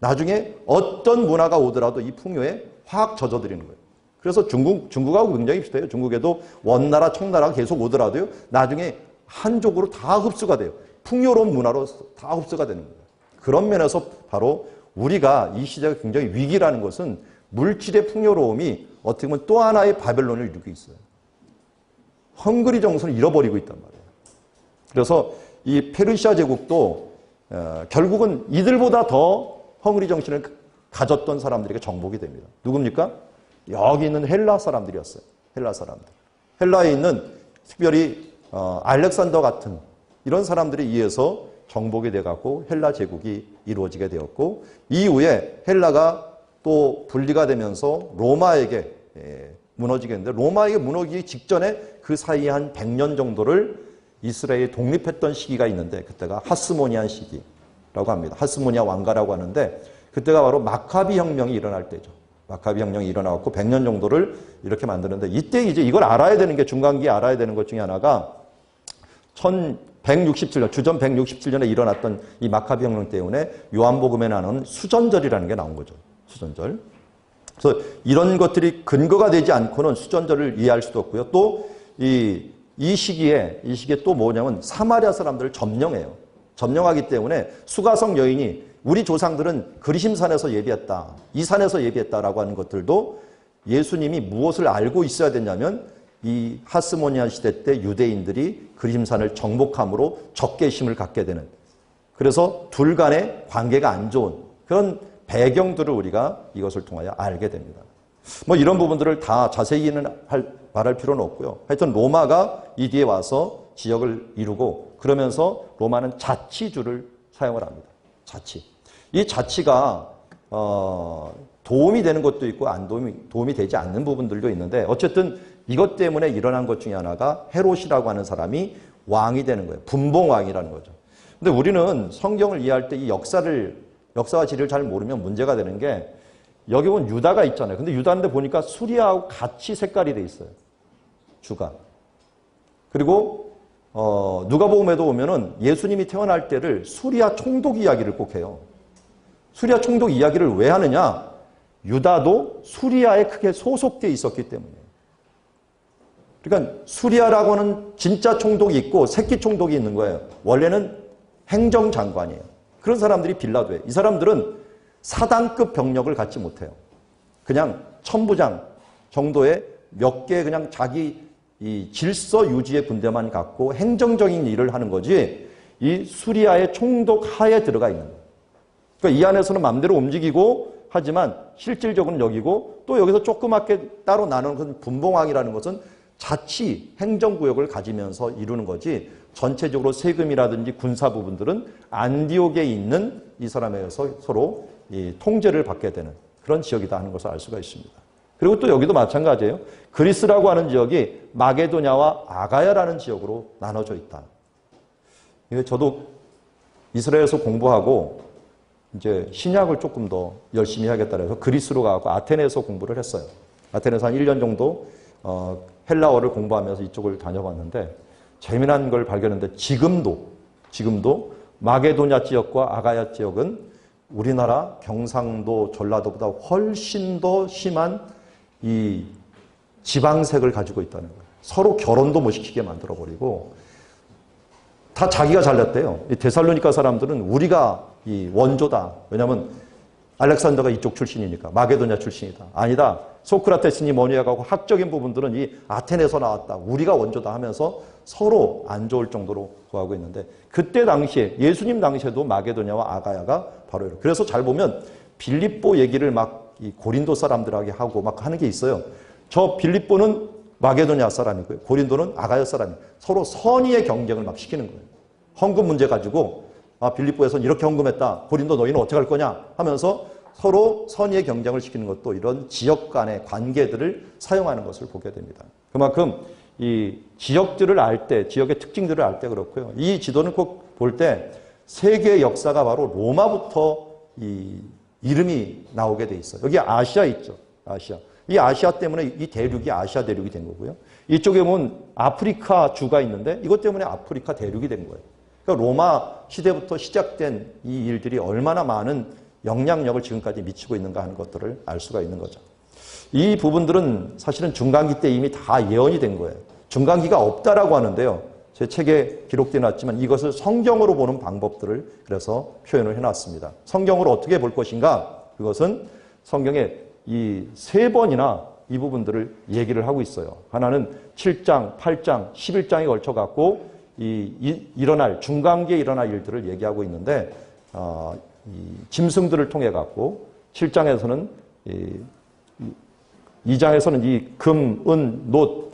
A: 나중에 어떤 문화가 오더라도 이 풍요에 확 젖어들이는 거예요. 그래서 중국하고 굉장히 비슷해요. 중국에도 원나라, 청나라가 계속 오더라도요. 나중에 한족으로 다 흡수가 돼요. 풍요로운 문화로 다 흡수가 되는 거예요. 그런 면에서 바로 우리가 이 시대가 굉장히 위기라는 것은 물질의 풍요로움이 어떻게 보면 또 하나의 바벨론을 이루고 있어요. 헝그리 정신을 잃어버리고 있단 말이에요. 그래서 이 페르시아 제국도 결국은 이들보다 더 헝그리 정신을 가졌던 사람들에게 정복이 됩니다. 누굽니까? 여기 있는 헬라 사람들이었어요. 헬라 사람들. 헬라에 있는 특별히 알렉산더 같은 이런 사람들에 의해서 정복이 돼갖고 헬라 제국이 이루어지게 되었고 이후에 헬라가 또 분리가 되면서 로마에게 무너지겠는데, 로마에게 무너지기 직전에 그 사이에 한 100년 정도를 이스라엘이 독립했던 시기가 있는데, 그때가 하스모니안 시기라고 합니다. 하스모니아 왕가라고 하는데, 그때가 바로 마카비 혁명이 일어날 때죠. 마카비 혁명이 일어나고 100년 정도를 이렇게 만드는데, 이때 이제 이걸 알아야 되는 게, 중간기에 알아야 되는 것 중에 하나가 1167년, 주전 167년에 일어났던 이 마카비 혁명 때문에 요한복음에 나오는 수전절이라는 게 나온 거죠. 수전절. 그래서 이런 것들이 근거가 되지 않고는 수전절을 이해할 수도 없고요. 또 이 시기에 또 뭐냐면 사마리아 사람들을 점령해요. 점령하기 때문에 수가성 여인이 우리 조상들은 그리심산에서 예비했다, 이 산에서 예비했다라고 하는 것들도 예수님이 무엇을 알고 있어야 되냐면, 이 하스모니안 시대 때 유대인들이 그리심산을 정복함으로 적개심을 갖게 되는, 그래서 둘 간의 관계가 안 좋은 그런 배경들을 우리가 이것을 통하여 알게 됩니다. 뭐 이런 부분들을 다 자세히는 말할 필요는 없고요. 하여튼 로마가 이 뒤에 와서 지역을 이루고, 그러면서 로마는 자치주를 사용을 합니다. 자치. 이 자치가 도움이 되는 것도 있고 도움이 되지 않는 부분들도 있는데, 어쨌든 이것 때문에 일어난 것 중에 하나가 헤롯이라고 하는 사람이 왕이 되는 거예요. 분봉왕이라는 거죠. 근데 우리는 성경을 이해할 때 이 역사와 지리를 잘 모르면 문제가 되는 게, 여기 보면 유다가 있잖아요. 근데 유다인데 보니까 수리아하고 같이 색깔이 돼 있어요. 주가. 그리고 누가복음에도 보면은 예수님이 태어날 때를 수리아 총독 이야기를 꼭 해요. 수리아 총독 이야기를 왜 하느냐? 유다도 수리아에 크게 소속돼 있었기 때문이에요. 그러니까 수리아라고 하는 진짜 총독이 있고 새끼 총독이 있는 거예요. 원래는 행정장관이에요. 그런 사람들이 빌라도에, 이 사람들은 사단급 병력을 갖지 못해요. 그냥 천부장 정도의 몇 개 그냥 자기 이 질서 유지의 군대만 갖고 행정적인 일을 하는 거지, 이 수리아의 총독 하에 들어가 있는 거예요. 그러니까 이 안에서는 마음대로 움직이고 하지만 실질적으로는 여기고, 또 여기서 조그맣게 따로 나누는 그 분봉왕이라는 것은 자치 행정구역을 가지면서 이루는 거지, 전체적으로 세금이라든지 군사 부분들은 안디옥에 있는 이 사람에 의해서 서로 이 통제를 받게 되는 그런 지역이다 하는 것을 알 수가 있습니다. 그리고 또 여기도 마찬가지예요. 그리스라고 하는 지역이 마게도냐와 아가야라는 지역으로 나눠져 있다. 저도 이스라엘에서 공부하고 이제 신약을 조금 더 열심히 해야겠다 해서 그리스로 가고 아테네에서 공부를 했어요. 아테네에서 한 1년 정도 헬라어를 공부하면서 이쪽을 다녀봤는데, 재미난 걸 발견했는데, 지금도 마게도냐 지역과 아가야 지역은 우리나라 경상도, 전라도보다 훨씬 더 심한 이 지방색을 가지고 있다는 거예요. 서로 결혼도 못 시키게 만들어버리고 다 자기가 잘났대요. 이 데살로니가 사람들은 우리가 이 원조다. 왜냐하면 알렉산더가 이쪽 출신이니까, 마게도냐 출신이다. 아니다. 소크라테스니 뭐니 하고 학적인 부분들은 이 아테네에서 나왔다. 우리가 원조다 하면서 서로 안 좋을 정도로 구하고 있는데, 그때 당시에 예수님 당시에도 마게도냐와 아가야가 바로 이렇게. 그래서 잘 보면 빌립보 얘기를 막 이 고린도 사람들에게 하고 막 하는 게 있어요. 저 빌립보는 마게도냐 사람이고요. 고린도는 아가야 사람이에요. 서로 선의의 경쟁을 막 시키는 거예요. 헌금 문제 가지고 빌립보에서는 이렇게 헌금했다. 고린도 너희는 어떻게 할 거냐 하면서 서로 선의의 경쟁을 시키는 것도 이런 지역 간의 관계들을 사용하는 것을 보게 됩니다. 그만큼 이 지역들을 알 때, 지역의 특징들을 알 때 그렇고요. 이 지도는 꼭 볼 때 세계의 역사가 바로 로마부터 이 이름이 나오게 돼 있어요. 여기 아시아 있죠. 아시아. 이 아시아 때문에 이 대륙이 아시아 대륙이 된 거고요. 이쪽에 보면 아프리카 주가 있는데 이것 때문에 아프리카 대륙이 된 거예요. 그러니까 로마 시대부터 시작된 이 일들이 얼마나 많은 영향력을 지금까지 미치고 있는가 하는 것들을 알 수가 있는 거죠. 이 부분들은 사실은 중간기 때 이미 다 예언이 된 거예요. 중간기가 없다라고 하는데요. 제 책에 기록되어 놨지만 이것을 성경으로 보는 방법들을 그래서 표현을 해놨습니다. 성경으로 어떻게 볼 것인가? 그것은 성경에 이 3번이나 이 부분들을 얘기를 하고 있어요. 하나는 7장, 8장, 11장에 걸쳐 갖고 일어날 중간기에 일어날 일들을 얘기하고 있는데, 이 짐승들을 통해 갖고 7장에서는 2장에서는 이 금, 은, 놋,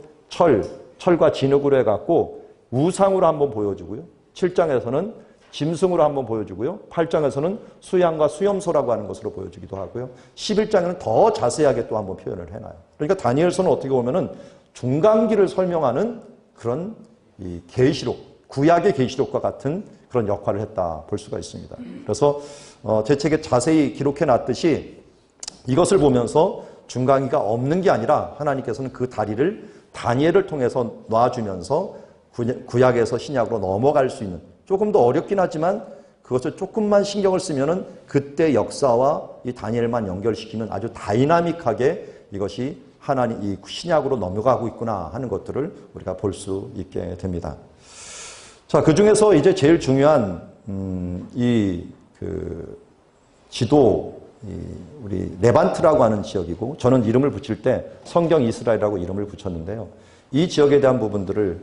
A: 철과 진흙으로 해 갖고 우상으로 한번 보여주고요. 7장에서는 짐승으로 한번 보여주고요. 8장에서는 수양과 수염소라고 하는 것으로 보여주기도 하고요. 11장에는 더 자세하게 또 한번 표현을 해놔요. 그러니까 다니엘서는 어떻게 보면은 중간기를 설명하는 그런 이 계시록, 구약의 계시록과 같은 그런 역할을 했다 볼 수가 있습니다. 그래서 제 책에 자세히 기록해 놨듯이 이것을 보면서 중간기가 없는 게 아니라 하나님께서는 그 다리를 다니엘을 통해서 놔주면서 구약에서 신약으로 넘어갈 수 있는, 조금 더 어렵긴 하지만 그것을 조금만 신경을 쓰면은 그때 역사와 이 다니엘만 연결시키는 아주 다이나믹하게 이것이 하나님 이 신약으로 넘어가고 있구나 하는 것들을 우리가 볼 수 있게 됩니다. 자, 그 중에서 이제 제일 중요한 지도, 우리 레반트라고 하는 지역이고, 저는 이름을 붙일 때 성경 이스라엘이라고 이름을 붙였는데요. 이 지역에 대한 부분들을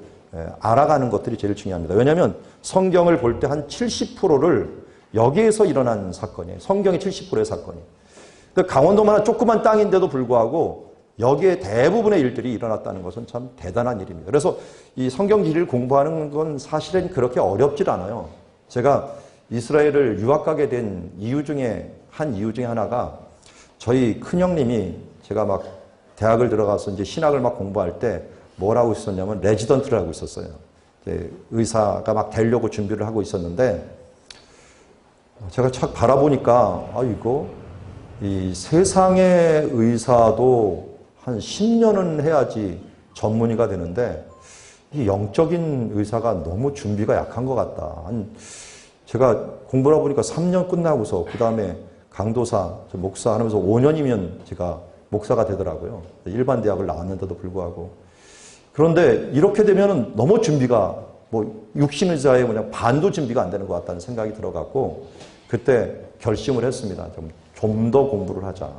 A: 알아가는 것들이 제일 중요합니다. 왜냐하면 성경을 볼 때 한 70%를 여기에서 일어난 사건이에요. 성경의 70%의 사건이. 그러니까 강원도만 조그만 땅인데도 불구하고 여기에 대부분의 일들이 일어났다는 것은 참 대단한 일입니다. 그래서 이 성경 지리를 공부하는 건 사실은 그렇게 어렵질 않아요. 제가 이스라엘을 유학 가게 된 이유 중에 하나가 저희 큰형님이 제가 막 대학을 들어가서 이제 신학을 막 공부할 때 뭘 하고 있었냐면 레지던트를 하고 있었어요. 이제 의사가 막 되려고 준비를 하고 있었는데 제가 착 바라보니까 이거 이 세상의 의사도 한 10년은 해야지 전문의가 되는데 이 영적인 의사가 너무 준비가 약한 것 같다. 제가 공부를 해보니까 3년 끝나고서 그 다음에 강도사, 목사 하면서 5년이면 제가 목사가 되더라고요. 일반 대학을 나왔는데도 불구하고. 그런데 이렇게 되면은 너무 준비가 육신의사의 반도 준비가 안 되는 것 같다는 생각이 들어갖고 그때 결심을 했습니다. 좀 더 공부를 하자.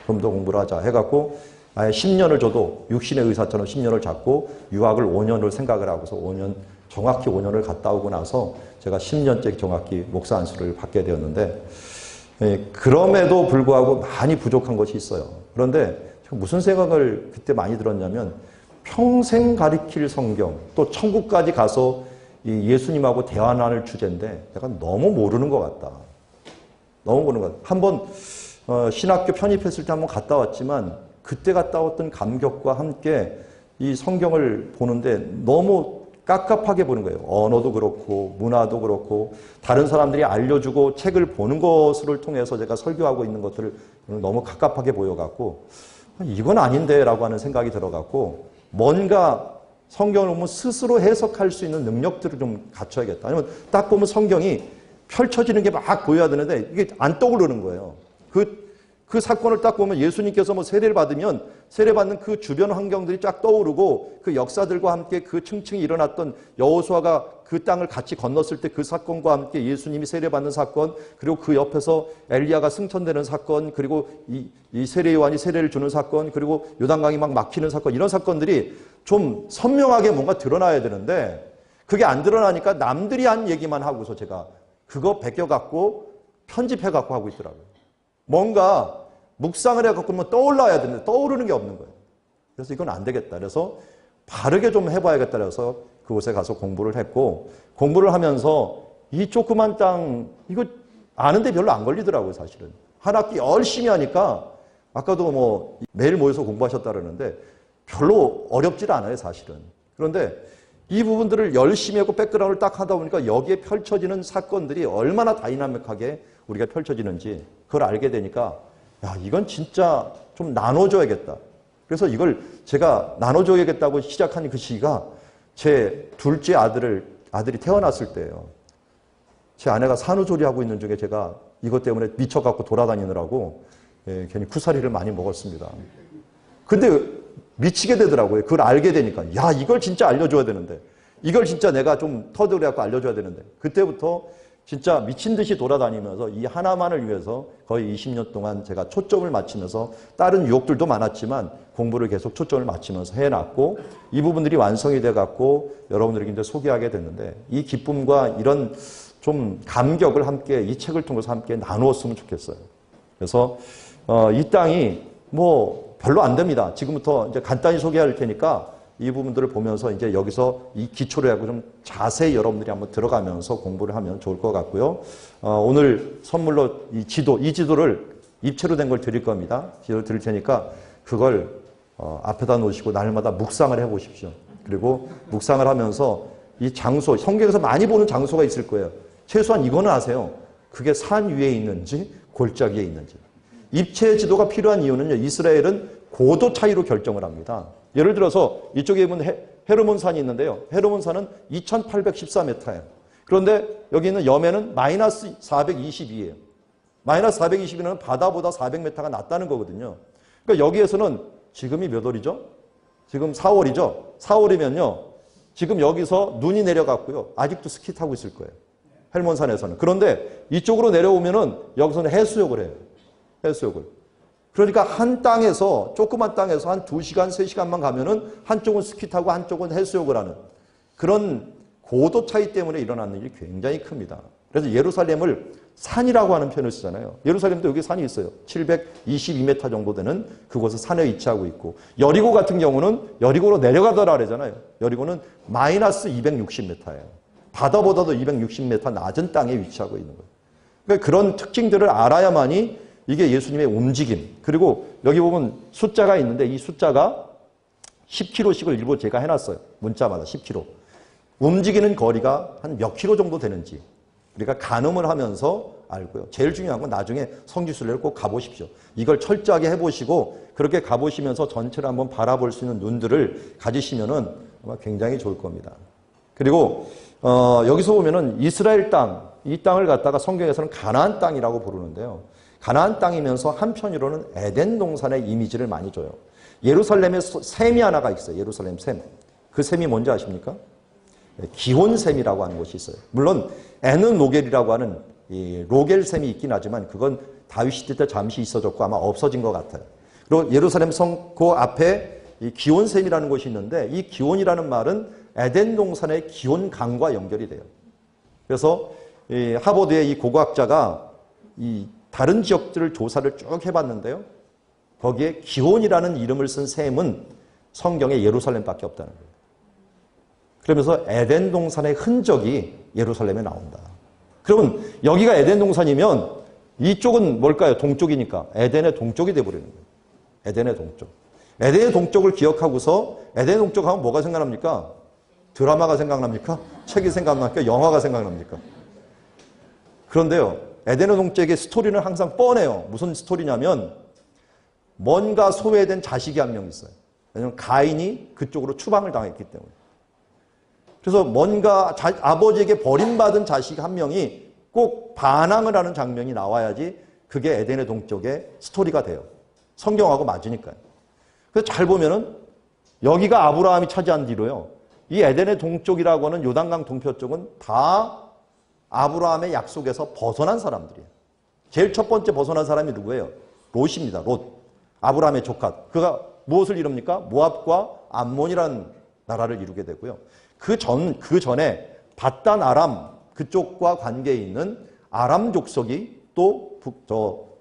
A: 좀 더 공부를 하자 해갖고 아예 10년을 줘도 육신의 의사처럼 10년을 잡고 유학을 5년을 생각을 하고서 정확히 5년을 갔다 오고 나서 제가 10년째 정확히 목사 안수를 받게 되었는데 그럼에도 불구하고 많이 부족한 것이 있어요. 그런데 무슨 생각을 그때 많이 들었냐면 평생 가리킬 성경, 또 천국까지 가서 이 예수님하고 대화하는 주제인데 내가 너무 모르는 것 같다. 너무 모르는 것 같다. 한번 신학교 편입했을 때 한번 갔다 왔지만 그때 갔다 왔던 감격과 함께 이 성경을 보는데 너무 깝깝하게 보는 거예요. 언어도 그렇고 문화도 그렇고 다른 사람들이 알려주고 책을 보는 것을 통해서 제가 설교하고 있는 것들을 너무 갑갑하게 보여갖고 이건 아닌데 라고 하는 생각이 들어갖고 뭔가 성경을 보면 스스로 해석할 수 있는 능력들을 좀 갖춰야겠다. 아니면 딱 보면 성경이 펼쳐지는 게 막 보여야 되는데 이게 안 떠오르는 거예요. 그 사건을 딱 보면 예수님께서 세례를 받으면 세례받는 그 주변 환경들이 쫙 떠오르고 그 역사들과 함께 그 층층이 일어났던 여호수아가 그 땅을 같이 건넜을 때 그 사건과 함께 예수님이 세례받는 사건, 그리고 그 옆에서 엘리야가 승천되는 사건, 그리고 이 세례 요한이 세례를 주는 사건, 그리고 요단강이 막 막히는 사건, 이런 사건들이 좀 선명하게 뭔가 드러나야 되는데 그게 안 드러나니까 남들이 한 얘기만 하고서 제가 그거 베껴갖고 편집해갖고 하고 있더라고요. 뭔가 묵상을 해갖고 떠올라야 되는데 떠오르는 게 없는 거예요. 그래서 이건 안 되겠다. 그래서 바르게 좀 해봐야겠다. 그래서 그곳에 가서 공부를 했고 공부를 하면서 이 조그만 땅 이거 아는데 별로 안 걸리더라고요. 사실은. 한 학기 열심히 하니까 아까도 매일 모여서 공부하셨다 그러는데 별로 어렵질 않아요. 사실은. 그런데 이 부분들을 열심히 하고 백그라운드를 딱 하다 보니까 여기에 펼쳐지는 사건들이 얼마나 다이나믹하게 우리가 펼쳐지는지 그걸 알게 되니까 야, 이건 진짜 좀 나눠줘야겠다. 그래서 이걸 제가 나눠줘야겠다고 시작한 그 시기가 제 둘째 아들이 태어났을 때예요. 제 아내가 산후조리하고 있는 중에 제가 이것 때문에 미쳐갖고 돌아다니느라고 괜히 쿠사리를 많이 먹었습니다. 근데 미치게 되더라고요. 그걸 알게 되니까. 야, 이걸 진짜 알려줘야 되는데. 이걸 진짜 내가 좀 터득해갖고 알려줘야 되는데. 그때부터 진짜 미친 듯이 돌아다니면서 이 하나만을 위해서 거의 20년 동안 제가 초점을 맞추면서 다른 유혹들도 많았지만 공부를 계속 초점을 맞추면서 해놨고 이 부분들이 완성이 돼갖고 여러분들에게 이제 소개하게 됐는데 이 기쁨과 이런 좀 감격을 함께 이 책을 통해서 함께 나누었으면 좋겠어요. 그래서 이 땅이 별로 안 됩니다. 지금부터 이제 간단히 소개할 테니까 이 부분들을 보면서 이제 여기서 이 기초를 하고 좀 자세히 여러분들이 한번 들어가면서 공부를 하면 좋을 것 같고요. 오늘 선물로 이 지도를 입체로 된 걸 드릴 겁니다. 지도를 드릴 테니까 그걸 앞에다 놓으시고 날마다 묵상을 해보십시오. 그리고 묵상을 하면서 이 장소, 성경에서 많이 보는 장소가 있을 거예요. 최소한 이거는 아세요. 그게 산 위에 있는지 골짜기에 있는지. 입체 지도가 필요한 이유는요. 이스라엘은 고도 차이로 결정을 합니다. 예를 들어서 이쪽에 보면 헤르몬 산이 있는데요. 헤르몬 산은 2814m예요. 그런데 여기 있는 여멘은 마이너스 422예요. 마이너스 422는 바다보다 400m가 낮다는 거거든요. 그러니까 여기에서는 지금이 몇 월이죠? 지금 4월이죠? 4월이면요. 지금 여기서 눈이 내려갔고요. 아직도 스키 타고 있을 거예요. 헬몬산에서는. 그런데 이쪽으로 내려오면은 여기서는 해수욕을 해요. 해수욕을. 그러니까 한 땅에서, 조그만 땅에서 한 2시간, 3시간만 가면은 한쪽은 스키 타고 한쪽은 해수욕을 하는 그런 고도 차이 때문에 일어나는 일이 굉장히 큽니다. 그래서 예루살렘을 산이라고 하는 표현을 쓰잖아요. 예루살렘도 여기 산이 있어요. 722m 정도 되는 그곳에 산에 위치하고 있고, 여리고 같은 경우는 여리고로 내려가더라 그러잖아요. 여리고는 마이너스 260m예요. 바다보다도 260m 낮은 땅에 위치하고 있는 거예요. 그러니까 그런 특징들을 알아야만이 이게 예수님의 움직임, 그리고 여기 보면 숫자가 있는데 이 숫자가 10km씩을 일부 제가 해놨어요. 문자마다 10km. 움직이는 거리가 한 몇 킬로 정도 되는지 우리가 가늠을 하면서 알고요. 제일 중요한 건 나중에 성지순례를 꼭 가보십시오. 이걸 철저하게 해보시고 그렇게 가보시면서 전체를 한번 바라볼 수 있는 눈들을 가지시면은 아마 굉장히 좋을 겁니다. 그리고 여기서 보면은 이스라엘 땅, 이 땅을 갖다가 성경에서는 가나안 땅이라고 부르는데요. 가나안 땅이면서 한편으로는 에덴 동산의 이미지를 많이 줘요. 예루살렘에 샘이 하나가 있어요. 예루살렘 샘. 그 샘이 뭔지 아십니까? 기혼샘이라고 하는 곳이 있어요. 물론 에는 로겔이라고 하는 이 로겔샘이 있긴 하지만 그건 다윗 시대 때 잠시 있어졌고 아마 없어진 것 같아요. 그리고 예루살렘 성 그 앞에 이 기혼샘이라는 곳이 있는데 이 기혼이라는 말은 에덴 동산의 기혼 강과 연결이 돼요. 그래서 이 하버드의 이 고고학자가 이 다른 지역들을 조사를 쭉 해봤는데요. 거기에 기혼이라는 이름을 쓴 샘은 성경에 예루살렘밖에 없다는 거예요. 그러면서 에덴 동산의 흔적이 예루살렘에 나온다. 그러면 여기가 에덴 동산이면 이쪽은 뭘까요? 동쪽이니까 에덴의 동쪽이 돼버리는 거예요. 에덴의 동쪽. 에덴의 동쪽을 기억하고서 에덴의 동쪽 하면 뭐가 생각납니까? 드라마가 생각납니까? 책이 생각납니까? 영화가 생각납니까? 그런데요. 에덴의 동쪽의 스토리는 항상 뻔해요. 무슨 스토리냐면 뭔가 소외된 자식이 한 명 있어요. 왜냐하면 가인이 그쪽으로 추방을 당했기 때문에. 그래서 뭔가 아버지에게 버림받은 자식 한 명이 꼭 반항을 하는 장면이 나와야지 그게 에덴의 동쪽의 스토리가 돼요. 성경하고 맞으니까요. 그래서 잘 보면은 여기가 아브라함이 차지한 뒤로요. 이 에덴의 동쪽이라고 하는 요단강 동표 쪽은 다 아브라함의 약속에서 벗어난 사람들이에요. 제일 첫 번째 벗어난 사람이 누구예요? 롯입니다. 롯. 아브라함의 조카. 그가 무엇을 이룹니까? 모압과 암몬이라는 나라를 이루게 되고요. 그 전에 바단 아람 그쪽과 관계에 있는 아람 족속이 또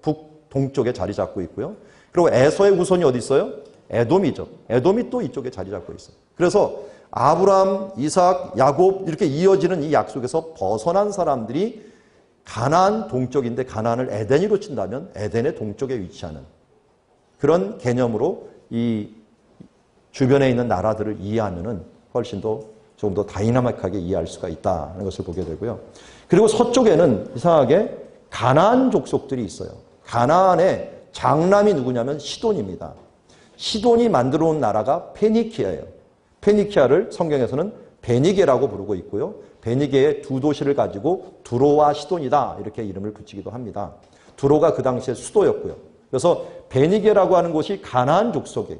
A: 북동쪽에 자리 잡고 있고요. 그리고 에서의 후손이 어디 있어요? 에돔이죠. 에돔이 또 이쪽에 자리 잡고 있어요. 그래서 아브람, 이삭, 야곱 이렇게 이어지는 이 약속에서 벗어난 사람들이 가나안 동쪽인데 가나안을 에덴으로 친다면 에덴의 동쪽에 위치하는 그런 개념으로 이 주변에 있는 나라들을 이해하면은 훨씬 더 좀 더 다이나믹하게 이해할 수가 있다는 것을 보게 되고요. 그리고 서쪽에는 이상하게 가나안 족속들이 있어요. 가나안의 장남이 누구냐면 시돈입니다. 시돈이 만들어 온 나라가 페니키아예요. 페니키아를 성경에서는 베니게라고 부르고 있고요. 베니게의 두 도시를 가지고 두로와 시돈이다 이렇게 이름을 붙이기도 합니다. 두로가 그 당시에 수도였고요. 그래서 베니게라고 하는 곳이 가나안 족속이에요.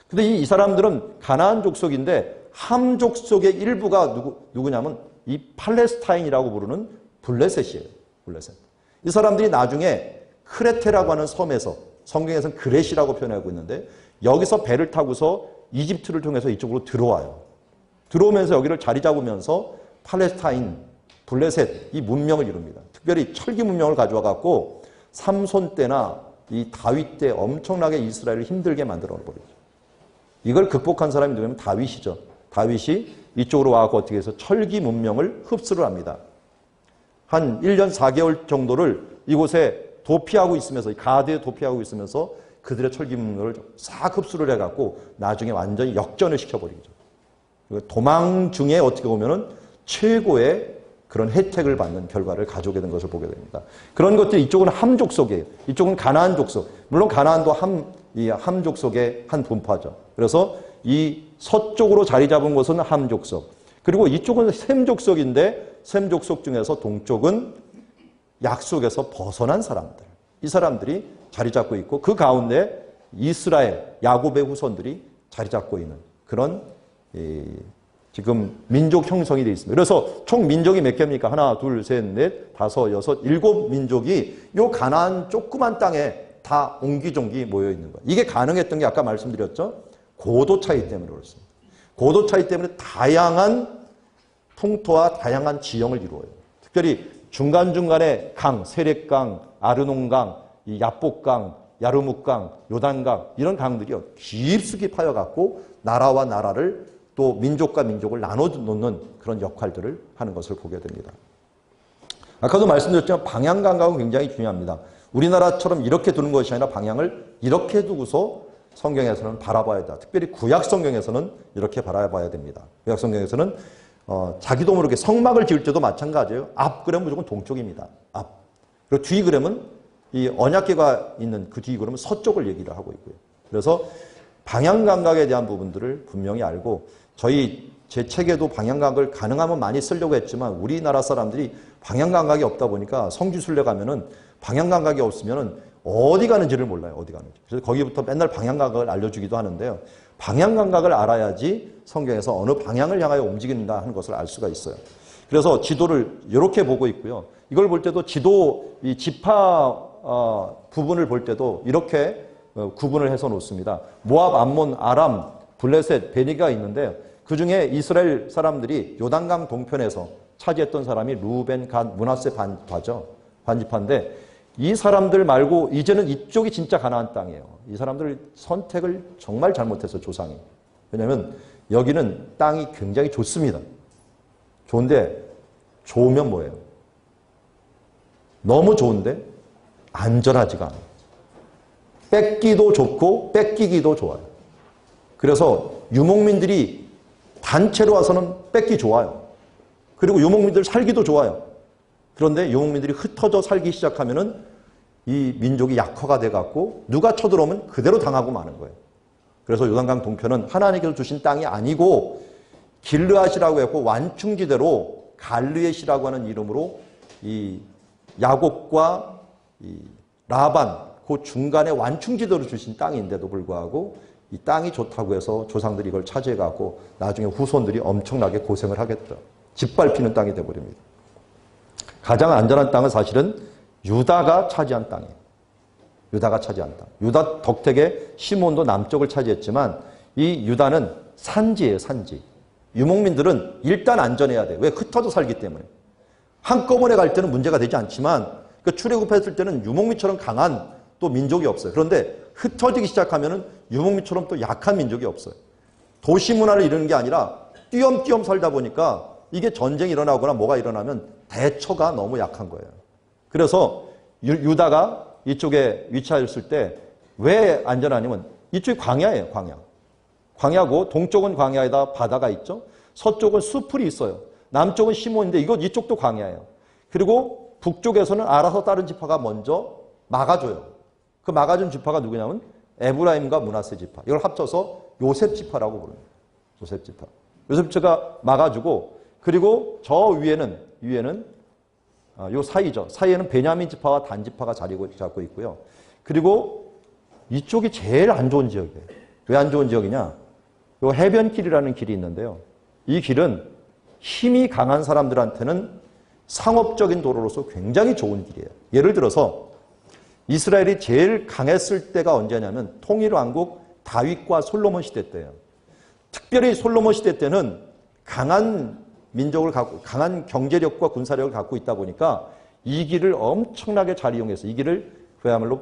A: 근데 이 사람들은 가나안 족속인데 함 족속의 일부가 누구냐면 이 팔레스타인이라고 부르는 블레셋이에요. 블레셋. 이 사람들이 나중에 크레테라고 하는 섬에서 성경에서는 그렛이라고 표현하고 있는데 여기서 배를 타고서 이집트를 통해서 이쪽으로 들어와요. 들어오면서 여기를 자리 잡으면서 팔레스타인, 블레셋 이 문명을 이룹니다. 특별히 철기 문명을 가져와 갖고 삼손 때나 이 다윗 때 엄청나게 이스라엘을 힘들게 만들어 버리죠. 이걸 극복한 사람이 누구냐면 다윗이죠. 다윗이 이쪽으로 와서 어떻게 해서 철기 문명을 흡수를 합니다. 한 1년 4개월 정도를 이곳에 도피하고 있으면서, 가드에 도피하고 있으면서 그들의 철기 문명을 싹 흡수를 해갖고 나중에 완전히 역전을 시켜버리죠. 도망 중에 어떻게 보면은 최고의 그런 혜택을 받는 결과를 가져오게 된 것을 보게 됩니다. 그런 것들이 이쪽은 함 족속이에요. 이쪽은 가나안 족속. 물론 가나안도 함 족속의 한 분파죠. 그래서 이 서쪽으로 자리 잡은 곳은 함 족속. 그리고 이쪽은 셈 족속인데 셈 족속 중에서 동쪽은 약속에서 벗어난 사람들. 이 사람들이 자리 잡고 있고 그 가운데 이스라엘, 야곱의 후손들이 자리 잡고 있는 그런 지금 민족 형성이 되어 있습니다. 그래서 총 민족이 몇 개입니까? 하나, 둘, 셋, 넷, 다섯, 여섯, 일곱 민족이 요 가나안 조그만 땅에 다 옹기종기 모여 있는 거예요. 이게 가능했던 게 아까 말씀드렸죠? 고도 차이 때문에 그렇습니다. 고도 차이 때문에 다양한 풍토와 다양한 지형을 이루어요. 특별히 중간중간에 강, 세렛강, 아르논강, 이 야복강, 야르묵강, 요단강 이런 강들이요. 깊숙이 파여갖고 나라와 나라를 또 민족과 민족을 나눠놓는 그런 역할들을 하는 것을 보게 됩니다. 아까도 말씀드렸지만 방향 감각은 굉장히 중요합니다. 우리나라처럼 이렇게 두는 것이 아니라 방향을 이렇게 두고서 성경에서는 바라봐야 된다. 특별히 구약 성경에서는 이렇게 바라봐야 됩니다. 구약 성경에서는 자기도 모르게 성막을 지을 때도 마찬가지예요. 앞 그램은 무조건 동쪽입니다. 앞. 그리고 뒤 그램은 이 언약궤가 있는 그 뒤 그램은 서쪽을 얘기를 하고 있고요. 그래서 방향 감각에 대한 부분들을 분명히 알고 제 책에도 방향 감각을 가능하면 많이 쓰려고 했지만 우리나라 사람들이 방향 감각이 없다 보니까 성지순례 가면은 방향 감각이 없으면은 어디 가는지를 몰라요. 어디 가는지. 그래서 거기부터 맨날 방향 감각을 알려주기도 하는데요. 방향 감각을 알아야지 성경에서 어느 방향을 향하여 움직인다 하는 것을 알 수가 있어요. 그래서 지도를 이렇게 보고 있고요. 이걸 볼 때도 지도 이 지파 부분을 볼 때도 이렇게 구분을 해서 놓습니다. 모압, 암몬, 아람, 블레셋, 베니가 있는데 그중에 이스라엘 사람들이 요단강 동편에서 차지했던 사람이 루벤, 갓, 므낫세 반지파죠. 반지파인데 이 사람들 말고 이제는 이쪽이 진짜 가나안 땅이에요. 이 사람들 선택을 정말 잘못했어요. 조상이. 왜냐하면 여기는 땅이 굉장히 좋습니다. 좋은데 좋으면 뭐예요? 너무 좋은데 안전하지가 않아요. 뺏기도 좋고 뺏기기도 좋아요. 그래서 유목민들이 단체로 와서는 뺏기 좋아요. 그리고 유목민들 살기도 좋아요. 그런데 유목민들이 흩어져 살기 시작하면은 이 민족이 약화가 돼갖고 누가 쳐들어오면 그대로 당하고 마는 거예요. 그래서 요단강 동편은 하나님께서 주신 땅이 아니고 길르앗이라고 했고 완충지대로 갈르엣이라고 하는 이름으로 이 야곱과 이 라반 그 중간에 완충지대로 주신 땅인데도 불구하고 이 땅이 좋다고 해서 조상들이 이걸 차지해갖고 나중에 후손들이 엄청나게 고생을 하겠다. 짓밟히는 땅이 돼버립니다. 가장 안전한 땅은 사실은 유다가 차지한 땅이에요. 유다가 차지한 땅. 유다 덕택에 시몬도 남쪽을 차지했지만 이 유다는 산지예요. 산지. 유목민들은 일단 안전해야 돼요. 왜? 흩어져 살기 때문에. 한꺼번에 갈 때는 문제가 되지 않지만 그 출애굽했을 때는 유목민처럼 강한 또 민족이 없어요. 그런데 흩어지기 시작하면은 유목민처럼 또 약한 민족이 없어요. 도시 문화를 이루는 게 아니라 띄엄띄엄 살다 보니까 이게 전쟁이 일어나거나 뭐가 일어나면 대처가 너무 약한 거예요. 그래서 유다가 이쪽에 위치하였을 때 왜 안전하냐면 이쪽이 광야예요. 광야. 광야고 동쪽은 광야에다 바다가 있죠. 서쪽은 수풀이 있어요. 남쪽은 시몬인데 이쪽도 광야예요. 그리고 북쪽에서는 알아서 다른 지파가 먼저 막아줘요. 그 막아준 지파가 누구냐면 에브라임과 므낫세 지파. 이걸 합쳐서 요셉 지파라고 부릅니다. 요셉 지파. 요셉 지파가 막아주고 그리고 저 위에는 요 사이죠. 사이에는 베냐민 지파와 단 지파가 자리 잡고 있고요. 그리고 이쪽이 제일 안 좋은 지역이에요. 왜 안 좋은 지역이냐? 요 해변길이라는 길이 있는데요. 이 길은 힘이 강한 사람들한테는 상업적인 도로로서 굉장히 좋은 길이에요. 예를 들어서 이스라엘이 제일 강했을 때가 언제냐면 통일왕국 다윗과 솔로몬 시대 때예요. 특별히 솔로몬 시대 때는 강한 민족을 갖고 강한 경제력과 군사력을 갖고 있다 보니까 이 길을 엄청나게 잘 이용해서 이 길을 그야말로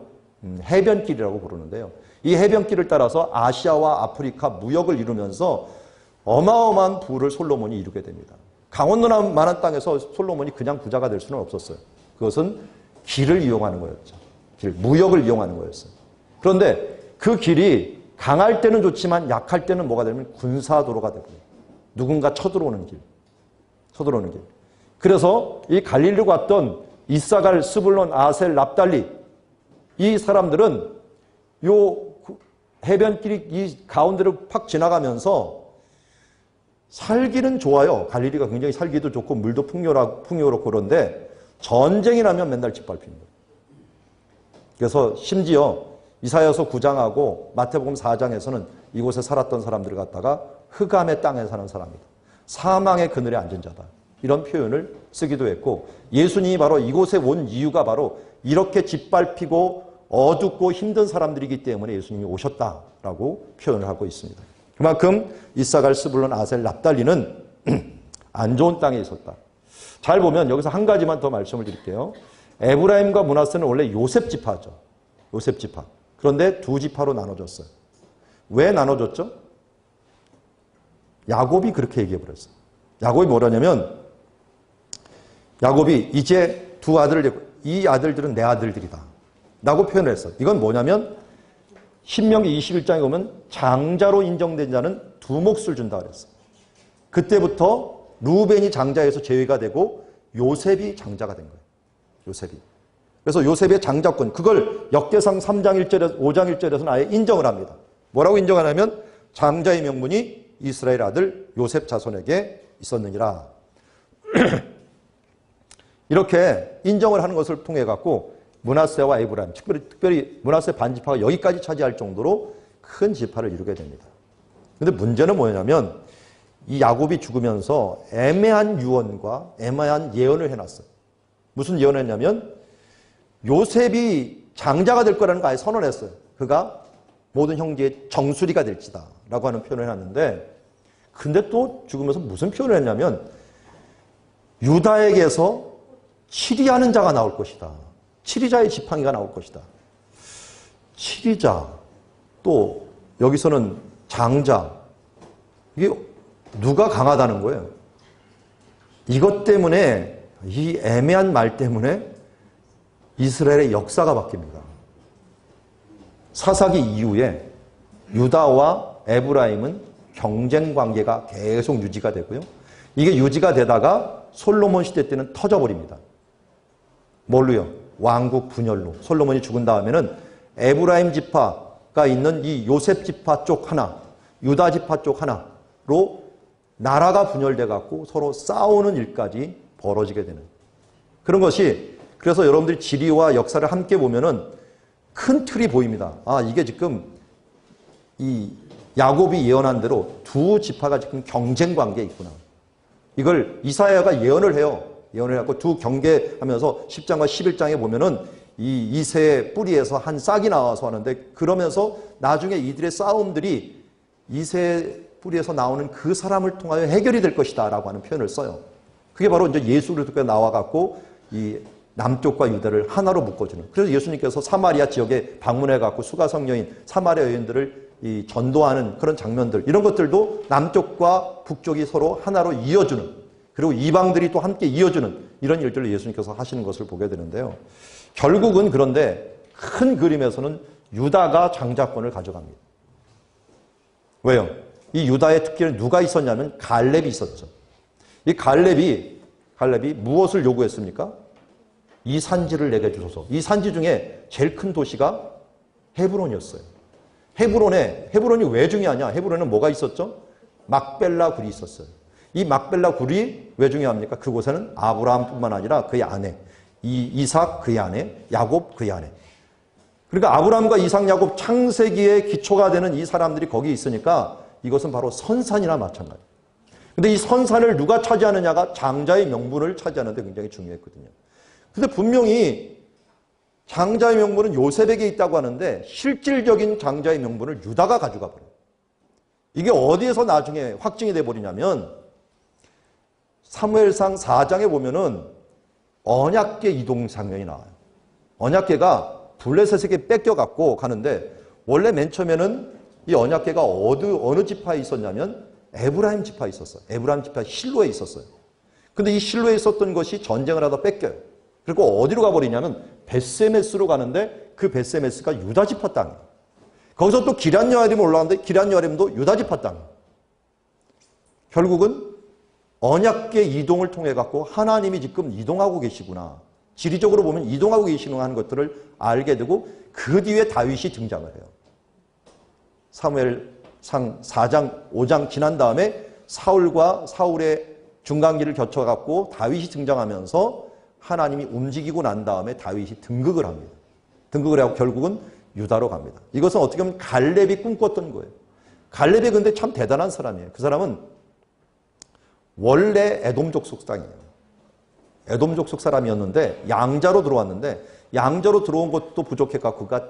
A: 해변길이라고 부르는데요. 이 해변길을 따라서 아시아와 아프리카 무역을 이루면서 어마어마한 부를 솔로몬이 이루게 됩니다. 강원도만한 땅에서 솔로몬이 그냥 부자가 될 수는 없었어요. 그것은 길을 이용하는 거였죠. 무역을 이용하는 거였어요. 그런데 그 길이 강할 때는 좋지만 약할 때는 뭐가 되면 군사도로가 되고요. 누군가 쳐들어오는 길. 그래서 이 갈릴리로 갔던 이사갈, 스불론, 아셀, 납달리 이 사람들은 요 해변길이 이 가운데를 팍 지나가면서 살기는 좋아요. 갈릴리가 굉장히 살기도 좋고 물도 풍요롭고 그런데 전쟁이 나면 맨날 짓밟힙니다. 그래서 심지어 이사야서 9장하고 마태복음 4장에서는 이곳에 살았던 사람들을 갖다가 흑암의 땅에 사는 사람이다. 사망의 그늘에 앉은 자다. 이런 표현을 쓰기도 했고 예수님이 바로 이곳에 온 이유가 바로 이렇게 짓밟히고 어둡고 힘든 사람들이기 때문에 예수님이 오셨다라고 표현을 하고 있습니다. 그만큼 이사갈, 스불론, 아셀, 납달리는 안 좋은 땅에 있었다. 잘 보면 여기서 한 가지만 더 말씀을 드릴게요. 에브라임과 므낫세는 원래 요셉 지파죠. 요셉 지파. 그런데 두 지파로 나눠졌어요. 왜 나눠졌죠? 야곱이 그렇게 얘기해 버렸어요. 야곱이 뭐라냐면 야곱이 이제 두 아들을 낳고 이 아들들은 내 아들들이다 라고 표현을 했어요. 이건 뭐냐면 신명기 21장에 보면 장자로 인정된 자는 두 몫을 준다 그랬어요. 그때부터 루벤이 장자에서 제외가 되고 요셉이 장자가 된 거예요. 요셉이. 그래서 요셉의 장자권, 그걸 역대상 3장 1절에서 5장 1절에서는 아예 인정을 합니다. 뭐라고 인정하냐면 장자의 명분이 이스라엘 아들 요셉 자손에게 있었느니라. 이렇게 인정을 하는 것을 통해 갖고 므낫세와 에브라임, 특별히 므낫세 반지파가 여기까지 차지할 정도로 큰 지파를 이루게 됩니다. 그런데 문제는 뭐냐면 이 야곱이 죽으면서 애매한 유언과 애매한 예언을 해놨어요. 무슨 예언을 했냐면 요셉이 장자가 될 거라는 거 아예 선언했어요. 그가 모든 형제의 정수리가 될지다 라고 하는 표현을 해놨는데 근데 또 죽으면서 무슨 표현을 했냐면 유다에게서 치리하는 자가 나올 것이다. 치리자의 지팡이가 나올 것이다. 치리자, 또 여기서는 장자. 이게 누가 강하다는 거예요? 이것 때문에, 이 애매한 말 때문에 이스라엘의 역사가 바뀝니다. 사사기 이후에 유다와 에브라임은 경쟁 관계가 계속 유지가 되고요. 이게 유지가 되다가 솔로몬 시대 때는 터져버립니다. 뭘로요? 왕국 분열로. 솔로몬이 죽은 다음에는 에브라임 지파가 있는 이 요셉 지파 쪽 하나, 유다 지파 쪽 하나로 나라가 분열돼 갖고 서로 싸우는 일까지 벌어지게 되는 그런 것이, 그래서 여러분들이 지리와 역사를 함께 보면은 큰 틀이 보입니다. 아, 이게 지금 이 야곱이 예언한 대로 두 지파가 지금 경쟁 관계에 있구나. 이걸 이사야가 예언을 해요. 예언을 해갖고 두 경계하면서 10장과 11장에 보면은 이 이새의 뿌리에서 한 싹이 나와서 하는데, 그러면서 나중에 이들의 싸움들이 이새의 뿌리에서 나오는 그 사람을 통하여 해결이 될 것이다 라고 하는 표현을 써요. 그게 바로 이제 예수 그리스도가 나와갖고 이 남쪽과 유다를 하나로 묶어주는. 그래서 예수님께서 사마리아 지역에 방문해갖고 수가성 여인, 사마리아 여인들을 이 전도하는 그런 장면들, 이런 것들도 남쪽과 북쪽이 서로 하나로 이어주는, 그리고 이방들이 또 함께 이어주는 이런 일들을 예수님께서 하시는 것을 보게 되는데요. 결국은 그런데 큰 그림에서는 유다가 장자권을 가져갑니다. 왜요? 이 유다의 특기는 누가 있었냐면 갈렙이 있었죠. 이 갈렙이 무엇을 요구했습니까? 이 산지를 내게 주소서. 이 산지 중에 제일 큰 도시가 헤브론이었어요. 헤브론이 왜 중요하냐? 헤브론에는 뭐가 있었죠? 막벨라 굴이 있었어요. 이 막벨라 굴이 왜 중요합니까? 그곳에는 아브라함뿐만 아니라 그의 아내, 이삭 그의 아내, 야곱 그의 아내. 그러니까 아브라함과 이삭, 야곱 창세기의 기초가 되는 이 사람들이 거기 있으니까 이것은 바로 선산이나 마찬가지. 근데 이 선산을 누가 차지하느냐가 장자의 명분을 차지하는 데 굉장히 중요했거든요. 근데 분명히 장자의 명분은 요셉에게 있다고 하는데 실질적인 장자의 명분을 유다가 가져가 버려요. 이게 어디에서 나중에 확증이 돼버리냐면 사무엘상 4장에 보면은 언약궤 이동 장면이 나와요. 언약궤가 블레셋에게 뺏겨갖고 가는데 원래 맨 처음에는 이 언약궤가 어느 지파에 있었냐면 에브라임 지파에 있었어요. 에브라임 지파 실로에 있었어요. 근데 이 실로에 있었던 것이 전쟁을 하다 뺏겨요. 그리고 어디로 가버리냐면 벳세메스로 가는데 그 벳세메스가 유다 지파 땅이에요. 거기서 또 기럇 여아림 올라가는데 기럇 여아림도 유다 지파 땅이에요. 결국은 언약궤 이동을 통해 갖고 하나님이 지금 이동하고 계시구나. 지리적으로 보면 이동하고 계시는 하는 것들을 알게 되고 그 뒤에 다윗이 등장을 해요. 사무엘상 4장, 5장 지난 다음에 사울과 사울의 중간기를 거쳐갖고 다윗이 등장하면서 하나님이 움직이고 난 다음에 다윗이 등극을 합니다. 등극을 하고 결국은 유다로 갑니다. 이것은 어떻게 보면 갈렙이 꿈꿨던 거예요. 갈렙이 근데 참 대단한 사람이에요. 그 사람은 원래 에돔족 속상이에요. 에돔족 속 사람이었는데 양자로 들어왔는데 양자로 들어온 것도 부족해갖고 그가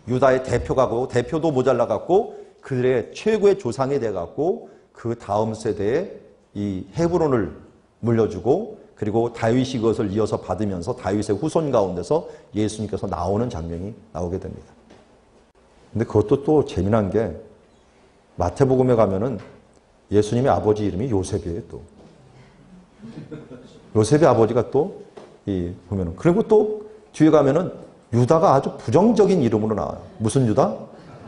A: 유다의 대표가 고 대표도 모자라갖고 그들의 최고의 조상이 돼갖고 그 다음 세대에 이 헤브론을 물려주고 그리고 다윗이 그것을 이어서 받으면서 다윗의 후손 가운데서 예수님께서 나오는 장면이 나오게 됩니다. 근데 그것도 또 재미난 게 마태복음에 가면은 예수님의 아버지 이름이 요셉이에요, 또. 요셉의 아버지가 또, 보면은. 그리고 또 뒤에 가면은 유다가 아주 부정적인 이름으로 나와요. 무슨 유다?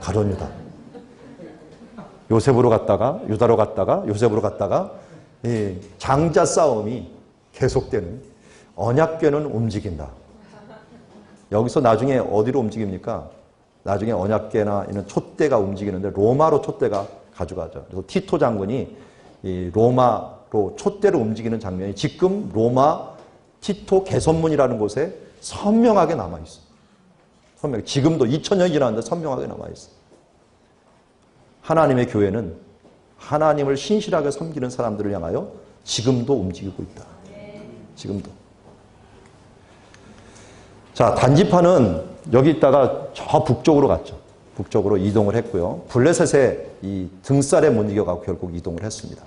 A: 가룟 유다. 요셉으로 갔다가, 유다로 갔다가, 요셉으로 갔다가, 장자 싸움이 계속되는 언약궤는 움직인다. 여기서 나중에 어디로 움직입니까? 나중에 언약궤나 이런 촛대가 움직이는데 로마로 촛대가 가져가죠. 그래서 티토 장군이 이 로마로 촛대로 움직이는 장면이 지금 로마 티토 개선문이라는 곳에 선명하게 남아있어요. 선명. 지금도 2000년이 지났는데 선명하게 남아있어요. 하나님의 교회는 하나님을 신실하게 섬기는 사람들을 향하여 지금도 움직이고 있다. 지금도. 자, 단지파는 여기 있다가 저 북쪽으로 갔죠. 북쪽으로 이동을 했고요. 블레셋의 이 등살에 못 이겨가고 결국 이동을 했습니다.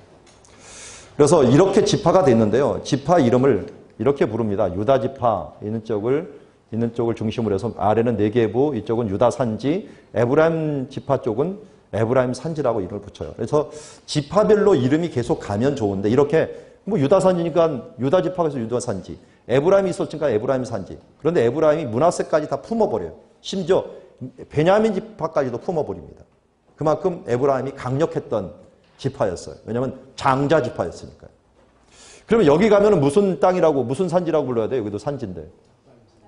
A: 그래서 이렇게 지파가 됐는데요. 지파 이름을 이렇게 부릅니다. 유다 지파 있는 쪽을 중심으로 해서 아래는 네게부, 이쪽은 유다 산지, 에브라임 지파 쪽은 에브라임 산지라고 이름을 붙여요. 그래서 지파별로 이름이 계속 가면 좋은데 이렇게 뭐 유다 산지니까 유다 지파에서 유다 산지, 에브라임이 있었으니까 에브라임 산지. 그런데 에브라임이 므낫세까지 다 품어버려요. 심지어 베냐민 지파까지도 품어버립니다. 그만큼 에브라임이 강력했던 지파였어요. 왜냐하면 장자 지파였으니까요. 그러면 여기 가면 무슨 땅이라고, 무슨 산지라고 불러야 돼요? 여기도 산지인데.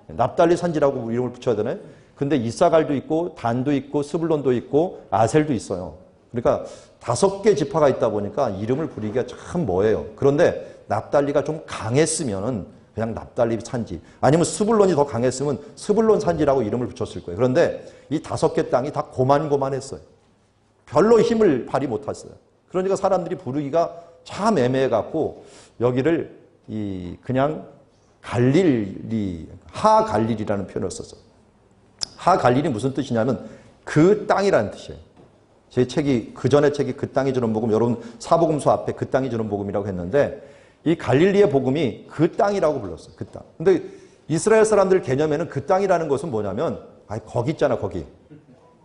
A: 납달리 산지라고 이름을 붙여야 되네? 근데 이사갈도 있고, 단도 있고, 스불론도 있고, 아셀도 있어요. 그러니까 5개 지파가 있다 보니까 이름을 부르기가 참 뭐예요. 그런데 납달리가 좀 강했으면은 그냥 납달리 산지, 아니면 스불론이 더 강했으면 스불론 산지라고 이름을 붙였을 거예요. 그런데 이 5개 땅이 다 고만고만했어요. 별로 힘을 발휘 못했어요. 그러니까 사람들이 부르기가 참 애매해갖고 여기를 그냥 갈릴리, 하갈릴이라는 표현을 썼어요. 하갈릴이 무슨 뜻이냐면 그 땅이라는 뜻이에요. 제 책이, 그 전에 책이 그 땅이 주는 복음, 여러분 사복음서 앞에 그 땅이 주는 복음이라고 했는데 이 갈릴리의 복음이 그 땅이라고 불렀어요. 그 땅. 근데 이스라엘 사람들 개념에는 그 땅이라는 것은 뭐냐면, 거기 있잖아, 거기.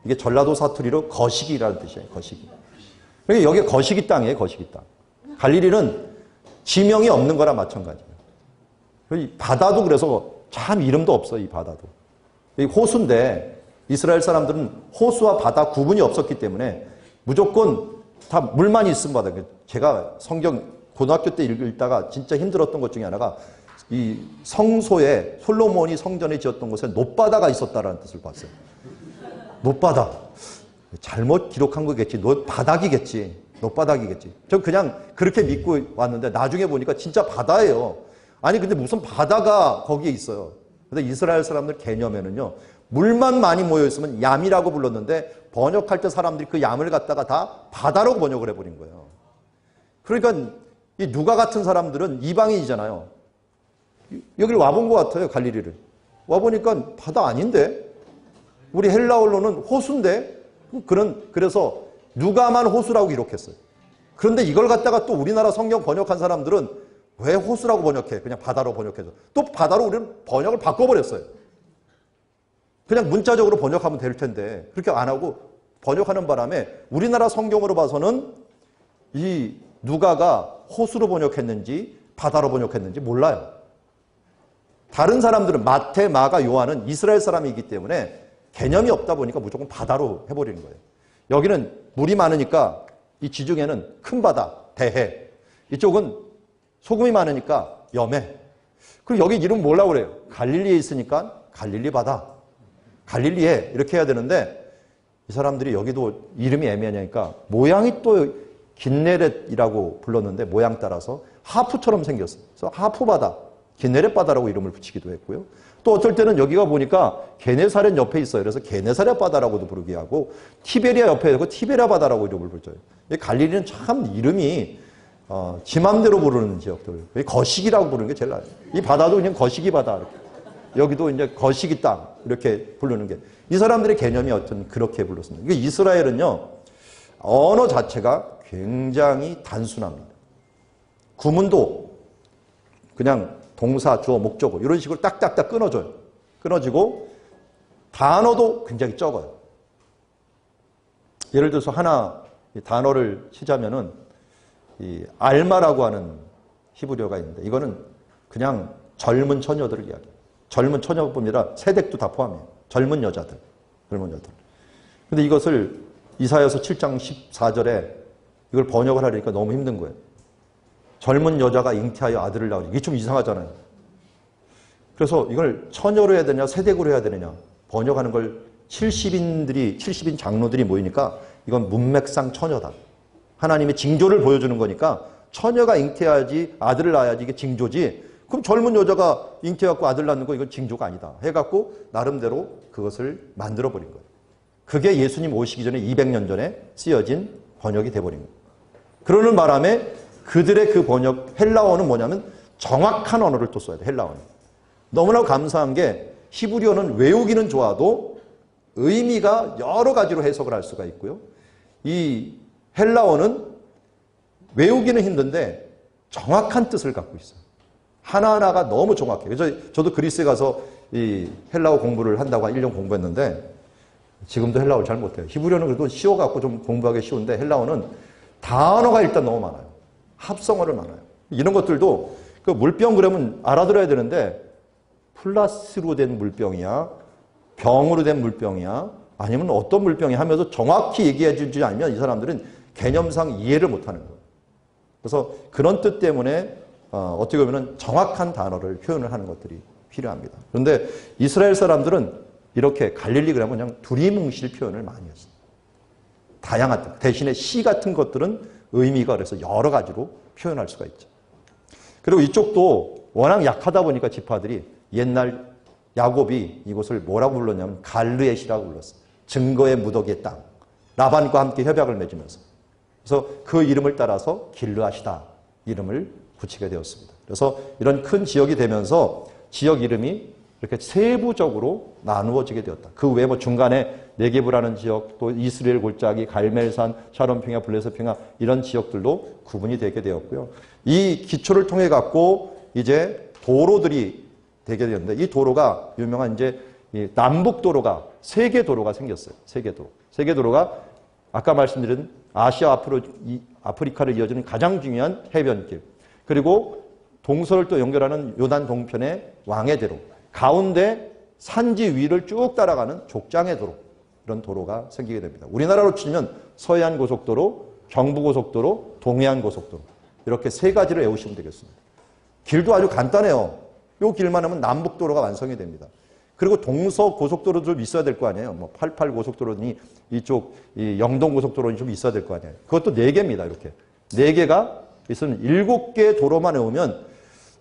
A: 이게 전라도 사투리로 거시기라는 뜻이에요, 거시기. 그러니까 여기 거시기 땅이에요, 거시기 땅. 갈릴리는 지명이 없는 거랑 마찬가지예요. 이 바다도 그래서 참 이름도 없어요, 이 바다도. 이 호수인데 이스라엘 사람들은 호수와 바다 구분이 없었기 때문에 무조건 다 물만 있으면 바다. 제가 성경 고등학교 때 읽다가 진짜 힘들었던 것 중에 하나가 이 성소에 솔로몬이 성전에 지었던 곳에 높바다가 있었다라는 뜻을 봤어요. 높바다. 잘못 기록한 거겠지. 바닥이겠지. 높바닥이겠지. 저 그냥 그렇게 믿고 왔는데 나중에 보니까 진짜 바다예요. 아니 근데 무슨 바다가 거기에 있어요. 근데 이스라엘 사람들 개념에는요. 물만 많이 모여있으면 얌이라고 불렀는데 번역할 때 사람들이 그 얌을 갖다가 다 바다로 번역을 해버린 거예요. 그러니까 이 누가 같은 사람들은 이방인이잖아요. 여기를 와본 것 같아요, 갈릴리를. 와보니까 바다 아닌데? 우리 헬라어로는 호수인데? 그래서 누가만 호수라고 기록했어요. 그런데 이걸 갖다가 또 우리나라 성경 번역한 사람들은 왜 호수라고 번역해? 그냥 바다로 번역해서. 또 바다로 우리는 번역을 바꿔버렸어요. 그냥 문자적으로 번역하면 될 텐데 그렇게 안 하고 번역하는 바람에 우리나라 성경으로 봐서는 이 누가가 호수로 번역했는지 바다로 번역했는지 몰라요. 다른 사람들은 마태, 마가, 요한은 이스라엘 사람이기 때문에 개념이 없다 보니까 무조건 바다로 해버리는 거예요. 여기는 물이 많으니까 이 지중해는 큰 바다, 대해. 이쪽은 소금이 많으니까 염해. 그리고 여기 이름 뭐라고 그래요? 갈릴리에 있으니까 갈릴리 바다. 갈릴리해. 이렇게 해야 되는데 이 사람들이 여기도 이름이 애매하니까 모양이 또 긴네렛이라고 불렀는데 모양 따라서 하프처럼 생겼어요. 그래서 하프 바다, 긴네렛 바다라고 이름을 붙이기도 했고요. 또 어떨 때는 여기가 보니까 게네사렛 옆에 있어요. 그래서 게네사렛 바다라고도 부르게 하고 티베리아 옆에 있고 티베리아 바다라고 이름을 붙여요. 갈릴리는 참 이름이 지 맘대로 부르는 지역들. 거시기라고 부르는 게 제일 나아요. 이 바다도 그냥 거시기 바다. 이렇게. 여기도 이제 거시기 땅 이렇게 부르는 게 이 사람들의 개념이 어떤 그렇게 불렀습니다. 그러니까 이스라엘은요 언어 자체가 굉장히 단순합니다. 구문도 그냥 동사, 주어, 목적어 이런 식으로 딱딱딱 끊어져요. 끊어지고 단어도 굉장히 적어요. 예를 들어서 하나 단어를 치자면은 이 알마라고 하는 히브리어가 있는데 이거는 그냥 젊은 처녀들을 이야기해요. 젊은 처녀뿐이라 세댁도 다 포함해요. 젊은 여자들. 젊은 여자들. 근데 이것을 이사야서 7장 14절에 이걸 번역을 하려니까 너무 힘든 거예요. 젊은 여자가 잉태하여 아들을 낳으니 이게 좀 이상하잖아요. 그래서 이걸 처녀로 해야 되냐 세댁으로 해야 되느냐 번역하는 걸 70인 장로들이 모이니까 이건 문맥상 처녀다. 하나님의 징조를 보여주는 거니까 처녀가 잉태하지 아들을 낳아야지 이게 징조지 그럼 젊은 여자가 잉태해갖고 아들 낳는 거 이건 징조가 아니다 해갖고 나름대로 그것을 만들어버린 거예요. 그게 예수님 오시기 전에 200년 전에 쓰여진 번역이 돼버린 거예요. 그러는 바람에 그들의 그 번역 헬라어는 뭐냐면 정확한 언어를 또 써야 돼. 헬라어는. 너무나 감사한 게 히브리어는 외우기는 좋아도 의미가 여러 가지로 해석을 할 수가 있고요. 이 헬라어는 외우기는 힘든데 정확한 뜻을 갖고 있어요. 하나하나가 너무 정확해요. 그래서 저도 그리스에 가서 이 헬라어 공부를 한다고 한 1년 공부했는데 지금도 헬라어를 잘 못해요. 히브리어는 그래도 쉬워갖고 좀 공부하기 쉬운데 헬라어는 단어가 일단 너무 많아요. 합성어를 많아요. 이런 것들도 그 물병 그러면 알아들어야 되는데 플라스로 된 물병이야? 병으로 된 물병이야? 아니면 어떤 물병이 하면서 정확히 얘기해 주지 않으면 이 사람들은 개념상 이해를 못하는 거예요. 그래서 그런 뜻 때문에 어떻게 보면 정확한 단어를 표현을 하는 것들이 필요합니다. 그런데 이스라엘 사람들은 이렇게 갈릴리 그러면 그냥 두리뭉실 표현을 많이 했어요. 다양한 뜻. 대신에 시 같은 것들은 의미가 그래서 여러 가지로 표현할 수가 있죠. 그리고 이쪽도 워낙 약하다 보니까 지파들이 옛날 야곱이 이곳을 뭐라고 불렀냐면 갈르엣이라고 불렀어요. 증거의 무더기의 땅. 라반과 함께 협약을 맺으면서. 그래서 그 이름을 따라서 길르앗이다 이름을 붙이게 되었습니다. 그래서 이런 큰 지역이 되면서 지역 이름이 이렇게 세부적으로 나누어지게 되었다. 그 외에 뭐 중간에 네게브라는 지역, 또 이스라엘 골짜기, 갈멜산, 샤론 평야, 블레셋 평야 이런 지역들도 구분이 되게 되었고요. 이 기초를 통해 갖고 이제 도로들이 되게 되었는데 이 도로가 유명한 이제 남북 도로가 세 개 도로가 생겼어요. 세 개 도로. 세 개 도로가 아까 말씀드린 아시아 아프리카를 이어주는 가장 중요한 해변길. 그리고 동서를 또 연결하는 요단 동편의 왕의 대로. 가운데 산지 위를 쭉 따라가는 족장의 도로. 이런 도로가 생기게 됩니다. 우리나라로 치면 서해안 고속도로, 경부 고속도로, 동해안 고속도로. 이렇게 세 가지를 외우시면 되겠습니다. 길도 아주 간단해요. 이 길만 하면 남북도로가 완성이 됩니다. 그리고 동서 고속도로도 좀 있어야 될 거 아니에요. 뭐 88 고속도로니 이쪽 영동 고속도로니 좀 있어야 될 거 아니에요. 그것도 4개입니다. 이렇게. 4개가 있으면 7개 도로만 외우면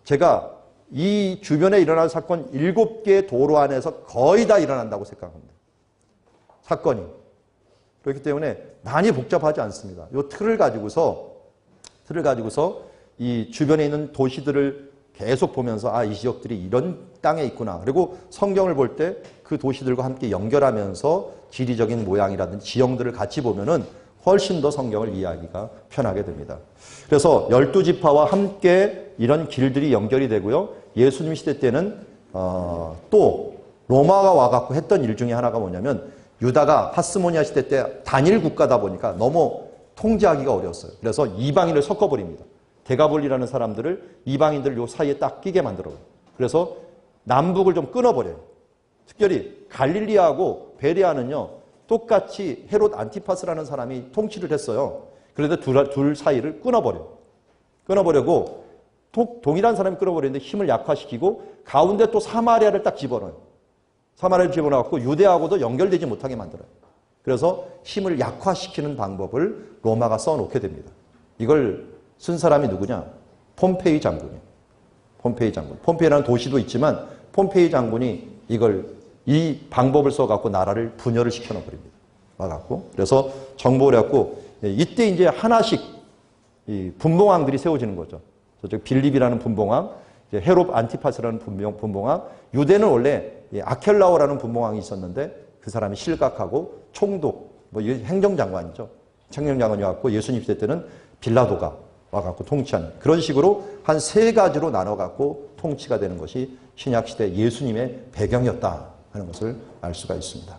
A: 제가 이 주변에 일어날 사건 7개 도로 안에서 거의 다 일어난다고 생각합니다. 사건이. 그렇기 때문에 많이 복잡하지 않습니다. 이 틀을 가지고서 이 주변에 있는 도시들을 계속 보면서 아, 이 지역들이 이런 땅에 있구나. 그리고 성경을 볼 때 그 도시들과 함께 연결하면서 지리적인 모양이라든지 지형들을 같이 보면은 훨씬 더 성경을 이해하기가 편하게 됩니다. 그래서 12지파와 함께 이런 길들이 연결이 되고요. 예수님 시대 때는 또 로마가 와갖고 했던 일 중에 하나가 뭐냐면 유다가 하스모니아 시대 때 단일 국가다 보니까 너무 통제하기가 어려웠어요. 그래서 이방인을 섞어버립니다. 데가볼리라는 사람들을 이방인들 요 사이에 딱 끼게 만들어요. 그래서 남북을 좀 끊어버려요. 특별히 갈릴리하고 베레아는요, 똑같이 헤롯 안티파스라는 사람이 통치를 했어요. 그런데 둘 사이를 끊어버리고 동일한 사람이 끊어버리는데 힘을 약화시키고 가운데 또 사마리아를 딱 집어넣어요. 사마리아를 집어넣고 유대하고도 연결되지 못하게 만들어요. 그래서 힘을 약화시키는 방법을 로마가 써놓게 됩니다. 이걸 쓴 사람이 누구냐? 폼페이 장군이에요. 폼페이 장군. 폼페이라는 도시도 있지만 폼페이 장군이 이 방법을 써갖고 나라를 분열을 시켜놓습니다. 와갖고. 그래서 정복을 해갖고 이때 이제 하나씩 이 분봉왕들이 세워지는 거죠. 저쪽 빌립이라는 분봉왕, 헤롯 안티파스라는 분봉왕, 유대는 원래 아켈라오라는 분봉왕이 있었는데 그 사람이 실각하고 총독, 행정장관이죠. 행정장관이 왔고 예수님 시대 때는 빌라도가 와갖고 통치한 그런 식으로 한 3가지로 나눠갖고 통치가 되는 것이 신약시대 예수님의 배경이었다 하는 것을 알 수가 있습니다.